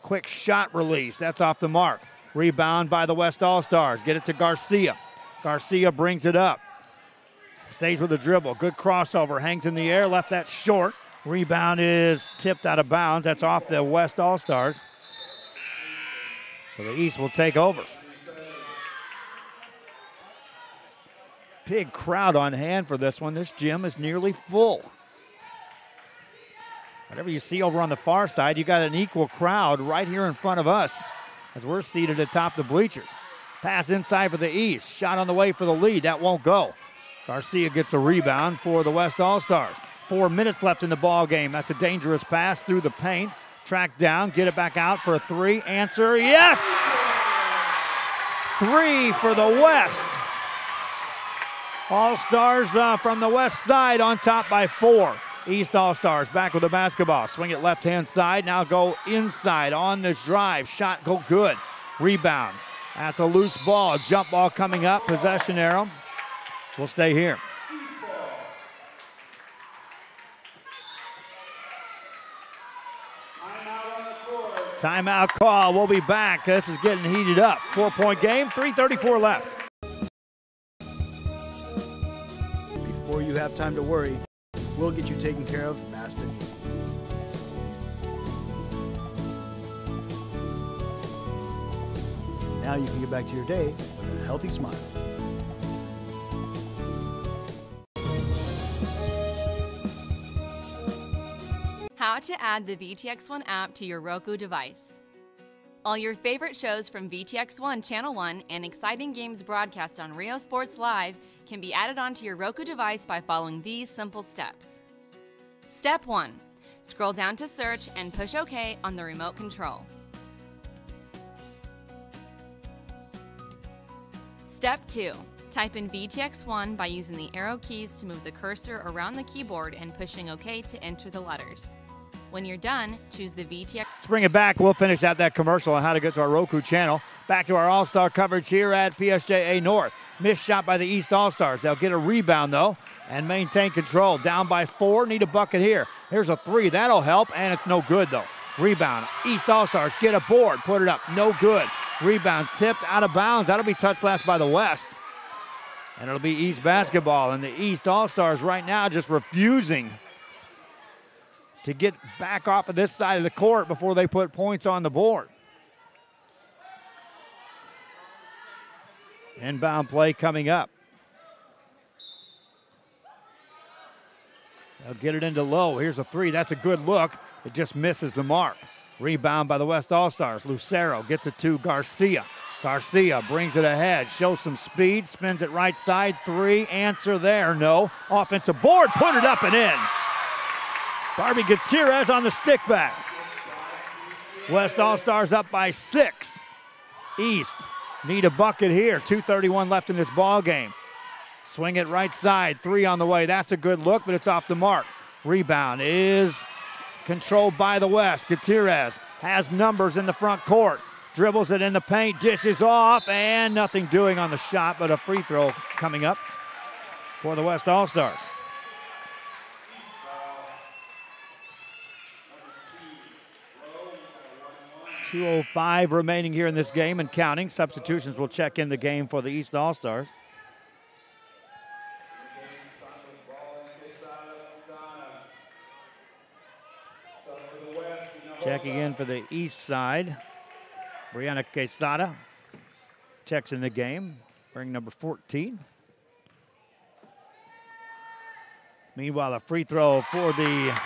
Quick shot release. That's off the mark. Rebound by the West All-Stars. Get it to Garcia. Garcia brings it up. Stays with the dribble. Good crossover. Hangs in the air. Left that short. Rebound is tipped out of bounds. That's off the West All-Stars. So the East will take over. Big crowd on hand for this one. This gym is nearly full. Whatever you see over on the far side, you got an equal crowd right here in front of us as we're seated atop the bleachers. Pass inside for the East. Shot on the way for the lead. That won't go. Garcia gets a rebound for the West All-Stars. 4 minutes left in the ball game. That's a dangerous pass through the paint. Track down, get it back out for a three. Answer, yes! 3 for the West. All-Stars from the West side on top by 4. East All-Stars back with the basketball. Swing it left-hand side. Now go inside on this drive. Shot go good. Rebound. That's a loose ball. Jump ball coming up. Possession arrow. We'll stay here. Timeout call. We'll be back. This is getting heated up. 4-point game. 3:34 left. Before you have time to worry, we'll get you taken care of fast and easy. Now you can get back to your day with a healthy smile. How to add the VTX1 app to your Roku device. All your favorite shows from VTX1 Channel 1 and exciting games broadcast on Rio Sports Live can be added onto your Roku device by following these simple steps. Step 1. Scroll down to search and push OK on the remote control. Step 2. Type in VTX1 by using the arrow keys to move the cursor around the keyboard and pushing OK to enter the letters. When you're done, choose the VTX. Let's bring it back. We'll finish out that commercial on how to get to our Roku channel. Back to our All-Star coverage here at PSJA North. Missed shot by the East All-Stars. They'll get a rebound, though, and maintain control. Down by 4. Need a bucket here. Here's a 3. That'll help, and it's no good, though. Rebound. East All-Stars get a board. Put it up. No good. Rebound tipped out of bounds. That'll be touched last by the West. And it'll be East basketball. And the East All-Stars right now just refusing to get back off of this side of the court before they put points on the board. Inbound play coming up. They'll get it into Lowe. Here's a 3. That's a good look. It just misses the mark. Rebound by the West All-Stars. Lucero gets it to Garcia. Garcia brings it ahead. Shows some speed. Spins it right side. 3. Answer there. No. Offensive board. Put it up and in. Barbie Gutierrez on the stick back. West All-Stars up by 6. East need a bucket here. 2:31 left in this ball game. Swing it right side. 3 on the way. That's a good look, but it's off the mark. Rebound is controlled by the West. Gutierrez has numbers in the front court. Dribbles it in the paint, dishes off, and nothing doing on the shot, but a free throw coming up for the West All-Stars. .205 remaining here in this game and counting. Substitutions will check in the game for the East All-Stars. Checking in for the East side. Brianna Quesada checks in the game, wearing number 14. Meanwhile, a free throw for the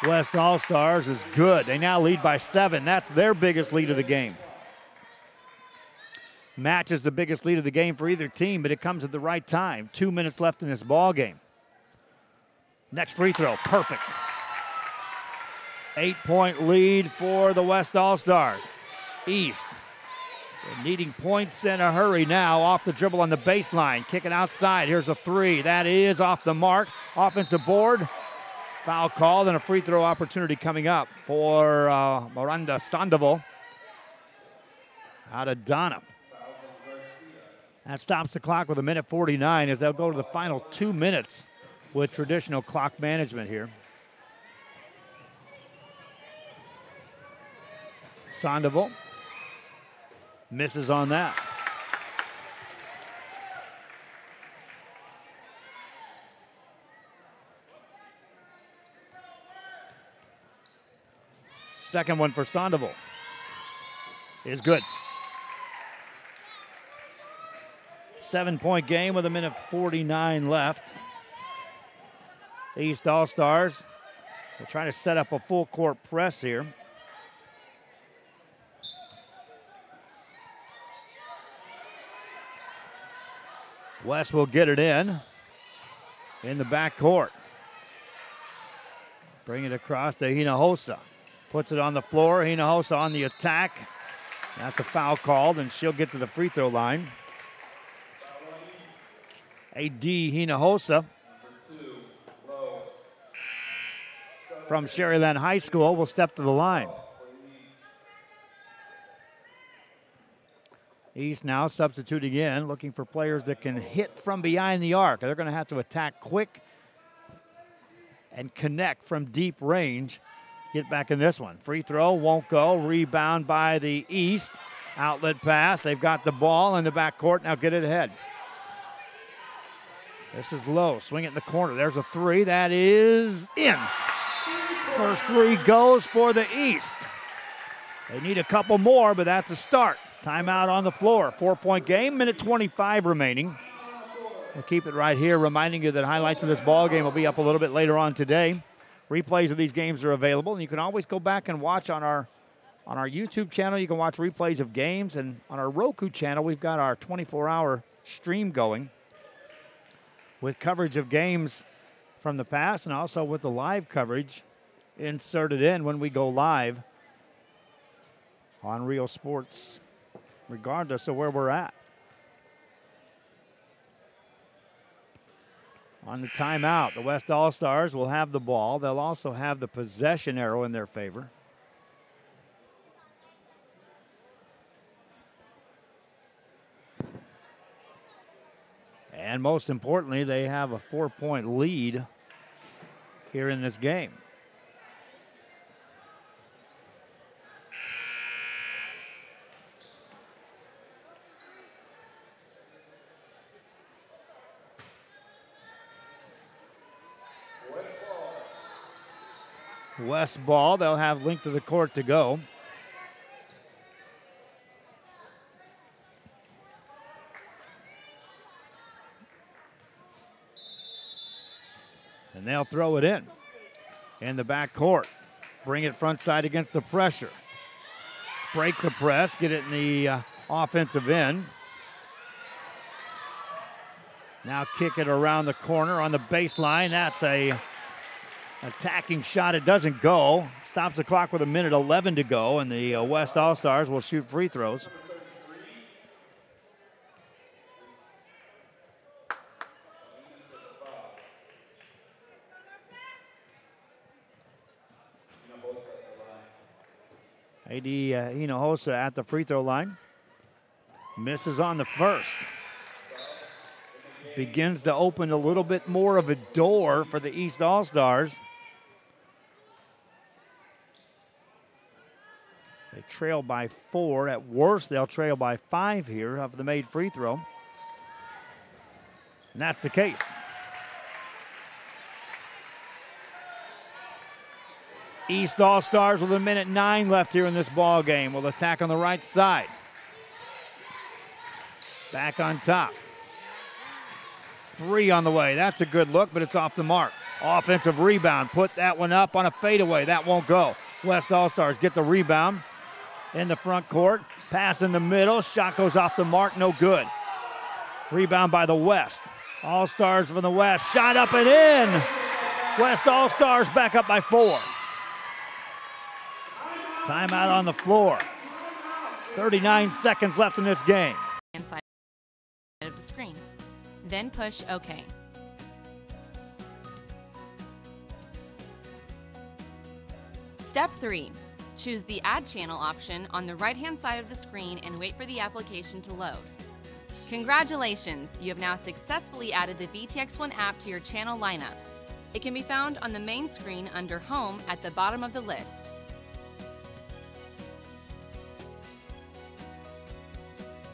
West All-Stars is good. They now lead by 7. That's their biggest lead of the game. Matches the biggest lead of the game for either team, but it comes at the right time. 2 minutes left in this ball game. Next free throw, perfect. 8-point lead for the West All-Stars. East needing points in a hurry now. Off the dribble on the baseline. Kicking outside. Here's a three. That is off the mark. Offensive board. Foul called and a free throw opportunity coming up for Miranda Sandoval out of Donna. That stops the clock with 1:49 as they'll go to the final 2 minutes with traditional clock management here. Sandoval misses on that. Second one for Sandoval is good. 7-point game with 1:49 left. The East All-Stars will try to set up a full court press here. West will get it in the backcourt. Bring it across to Hinojosa. Puts it on the floor. Hinojosa on the attack. That's a foul called, and she'll get to the free throw line. A.D. Hinojosa from Sherryland High School will step to the line. East now substituting in, looking for players that can hit from behind the arc. They're going to have to attack quick and connect from deep range. Get back in this one. Free throw won't go. Rebound by the East. Outlet pass. They've got the ball in the backcourt. Now get it ahead. This is low. Swing it in the corner. There's a three. That is in. First three goes for the East. They need a couple more, but that's a start. Timeout on the floor. 4-point game, 1:25 remaining. We'll keep it right here, reminding you that highlights of this ball game will be up a little bit later on today. Replays of these games are available, and you can always go back and watch on our YouTube channel. You can watch replays of games, and on our Roku channel, we've got our 24-hour stream going with coverage of games from the past and also with the live coverage inserted in when we go live on Real Sports, regardless of where we're at. On the timeout, the West All-Stars will have the ball. They'll also have the possession arrow in their favor. And most importantly, they have a 4-point lead here in this game. West ball, they'll have length of the court to go. And they'll throw it in the back court. Bring it front side against the pressure. Break the press, get it in the offensive end. Now kick it around the corner on the baseline. That's a attacking shot. It doesn't go. Stops the clock with 1:11 to go, and the West All-Stars will shoot free throws. A.D. Hinojosa at the free throw line. Misses on the first. Begins to open a little bit more of a door for the East All-Stars. They trail by 4. At worst, they'll trail by 5 here of the made free throw. And that's the case. East All-Stars with 1:09 left here in this ball game. Will attack on the right side. Back on top. 3 on the way. That's a good look, but it's off the mark. Offensive rebound. Put that one up on a fadeaway. That won't go. West All-Stars get the rebound in the front court. Pass in the middle. Shot goes off the mark. No good. Rebound by the West. All-Stars from the West. Shot up and in. West All-Stars back up by 4. Timeout on the floor. 39 seconds left in this game. Inside of the screen. Then push OK. Step 3. Choose the Add Channel option on the right-hand side of the screen and wait for the application to load. Congratulations! You have now successfully added the VTX1 app to your channel lineup. It can be found on the main screen under Home at the bottom of the list.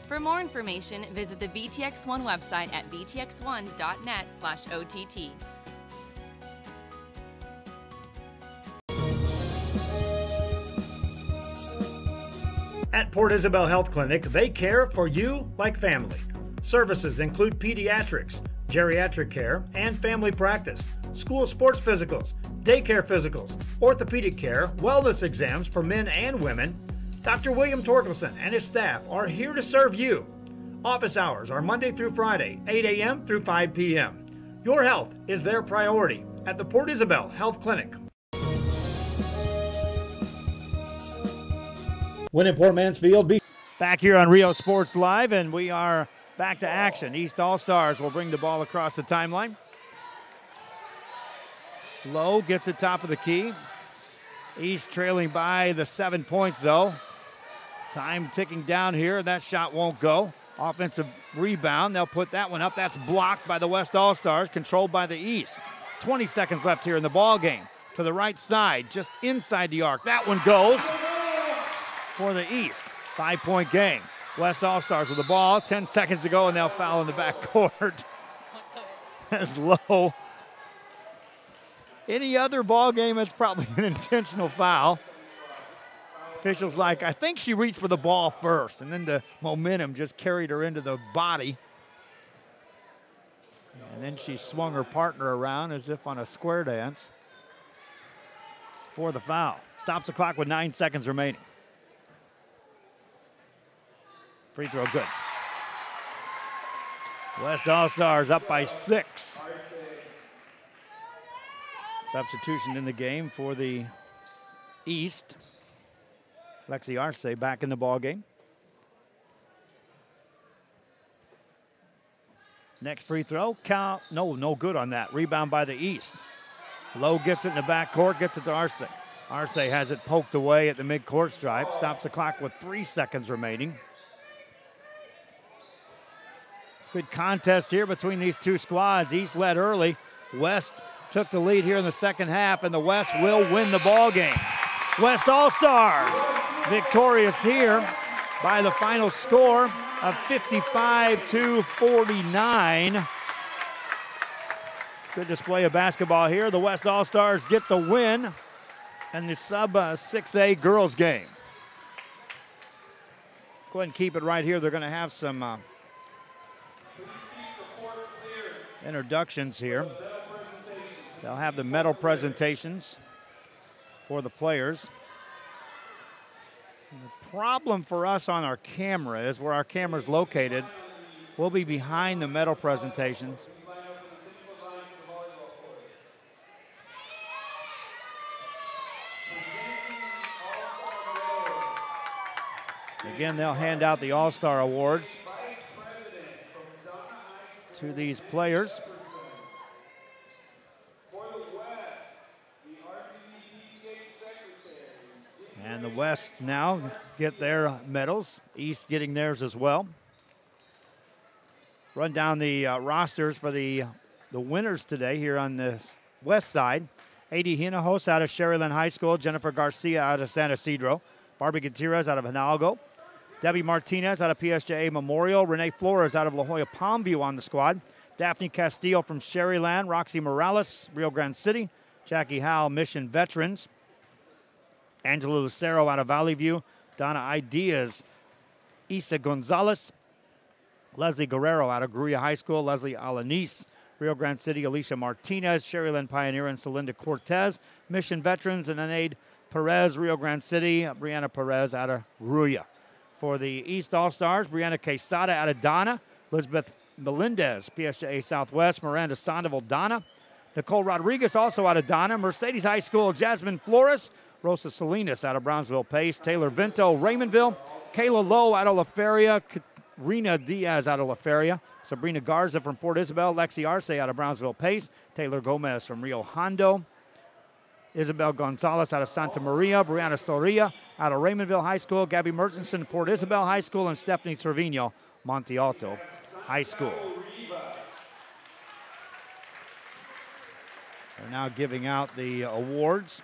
For more information, visit the VTX1 website at vtx1.net/OTT. At Port Isabel Health Clinic, they care for you like family. Services include pediatrics, geriatric care, and family practice, school sports physicals, daycare physicals, orthopedic care, wellness exams for men and women. Dr. William Torkelson and his staff are here to serve you. Office hours are Monday through Friday, 8 a.m. through 5 p.m. Your health is their priority at the Port Isabel Health Clinic. When in Port Mansfield, back here on Rio Sports Live, and we are back to action. East All-Stars will bring the ball across the timeline. Lowe gets it top of the key. East trailing by the 7 points, though. Time ticking down here. That shot won't go. Offensive rebound. They'll put that one up. That's blocked by the West All-Stars, controlled by the East. 20 seconds left here in the ball game. To the right side, just inside the arc. That one goes for the East. 5-point game. West All-Stars with the ball. 10 seconds to go, and they'll foul in the backcourt. As Lowe. Any other ball game, it's probably an intentional foul. Officials like, I think she reached for the ball first, and then the momentum just carried her into the body. And then she swung her partner around as if on a square dance for the foul. Stops the clock with 9 seconds remaining. Free throw good. West All-Stars up by 6. Substitution in the game for the East. Lexi Arce back in the ball game. Next free throw, count. No good on that. Rebound by the East. Lowe gets it in the backcourt, gets it to Arce. Arce has it poked away at the midcourt stripe. Stops the clock with 3 seconds remaining. Good contest here between these two squads. East led early. West took the lead here in the second half, and the West will win the ball game. West All-Stars victorious here by the final score of 55-49. Good display of basketball here. The West All-Stars get the win in the sub-6A girls game. Go ahead and keep it right here. They're going to have some introductions here. They'll have the medal presentations for the players. And the problem for us on our camera is where our camera is located. We'll be behind the medal presentations. Again, they'll hand out the All-Star Awards to these players. And And the West now get their medals. East getting theirs as well. Run down the rosters for the winners today here on the West side. A.D. Hinojos out of Sherryland High School. Jennifer Garcia out of San Isidro. Barbie Gutierrez out of Hidalgo. Debbie Martinez out of PSJA Memorial. Renee Flores out of La Jolla Palmview on the squad. Daphne Castillo from Sherryland. Roxy Morales, Rio Grande City. Jackie Howell, Mission Veterans. Angela Lucero out of Valley View. Donna Ideas, Isa Gonzalez. Leslie Guerrero out of Gruya High School. Leslie Alanis, Rio Grande City. Alicia Martinez, Sherryland Pioneer, and Celinda Cortez. Mission Veterans and Anaid Perez, Rio Grande City. Brianna Perez out of Gruya. For the East All-Stars, Brianna Quesada out of Donna. Elizabeth Melendez, PSJA Southwest. Miranda Sandoval, Donna. Nicole Rodriguez also out of Donna. Mercedes High School, Jasmine Flores. Rosa Salinas out of Brownsville Pace. Taylor Vinto, Raymondville. Kayla Lowe out of La Feria. Rena Diaz out of La Feria. Sabrina Garza from Port Isabel. Lexi Arce out of Brownsville Pace. Taylor Gomez from Rio Hondo. Isabel Gonzalez out of Santa Maria. Brianna Soria out of Raymondville High School. Gabby Murchison, Port Isabel High School. And Stephanie Trevino, Monte Alto High School. They're now giving out the awards.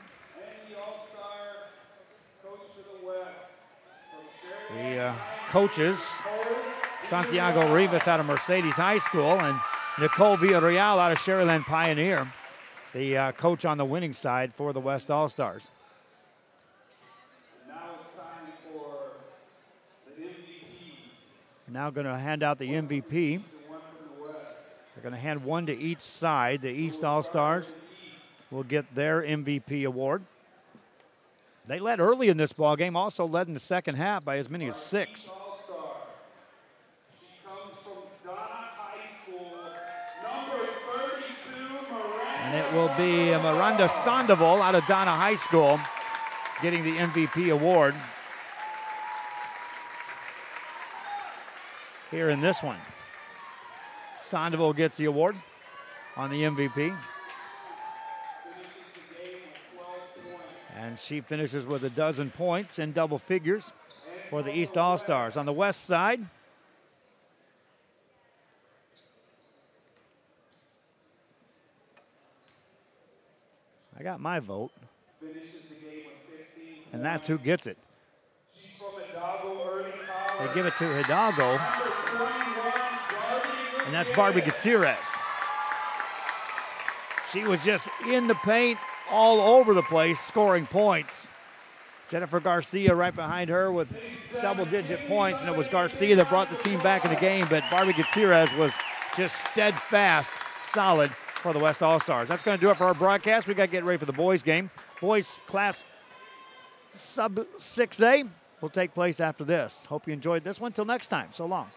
The coaches, Santiago Rivas out of Mercedes High School and Nicole Villarreal out of Sherryland Pioneer, the coach on the winning side for the West All-Stars. Now it's time for the MVP. We're now going to hand out the MVP. They're going to hand one to each side. The East All-Stars will get their MVP award. They led early in this ball game, also led in the second half by as many as 6. She comes from Donna High School, number 32, Miranda. And it will be Miranda Sandoval out of Donna High School getting the MVP award here in this one. Sandoval gets the award on the MVP. And she finishes with a dozen points in double figures for the East All-Stars. On the West side, I got my vote. And that's who gets it. They give it to Hidalgo. And that's Barbie Gutierrez. She was just in the paint all over the place, scoring points. Jennifer Garcia right behind her with double-digit points, and it was Garcia that brought the team back in the game, but Barbie Gutierrez was just steadfast, solid for the West All-Stars. That's going to do it for our broadcast. We got to get ready for the boys' game. Boys class sub 6A will take place after this. Hope you enjoyed this one. Till next time, so long.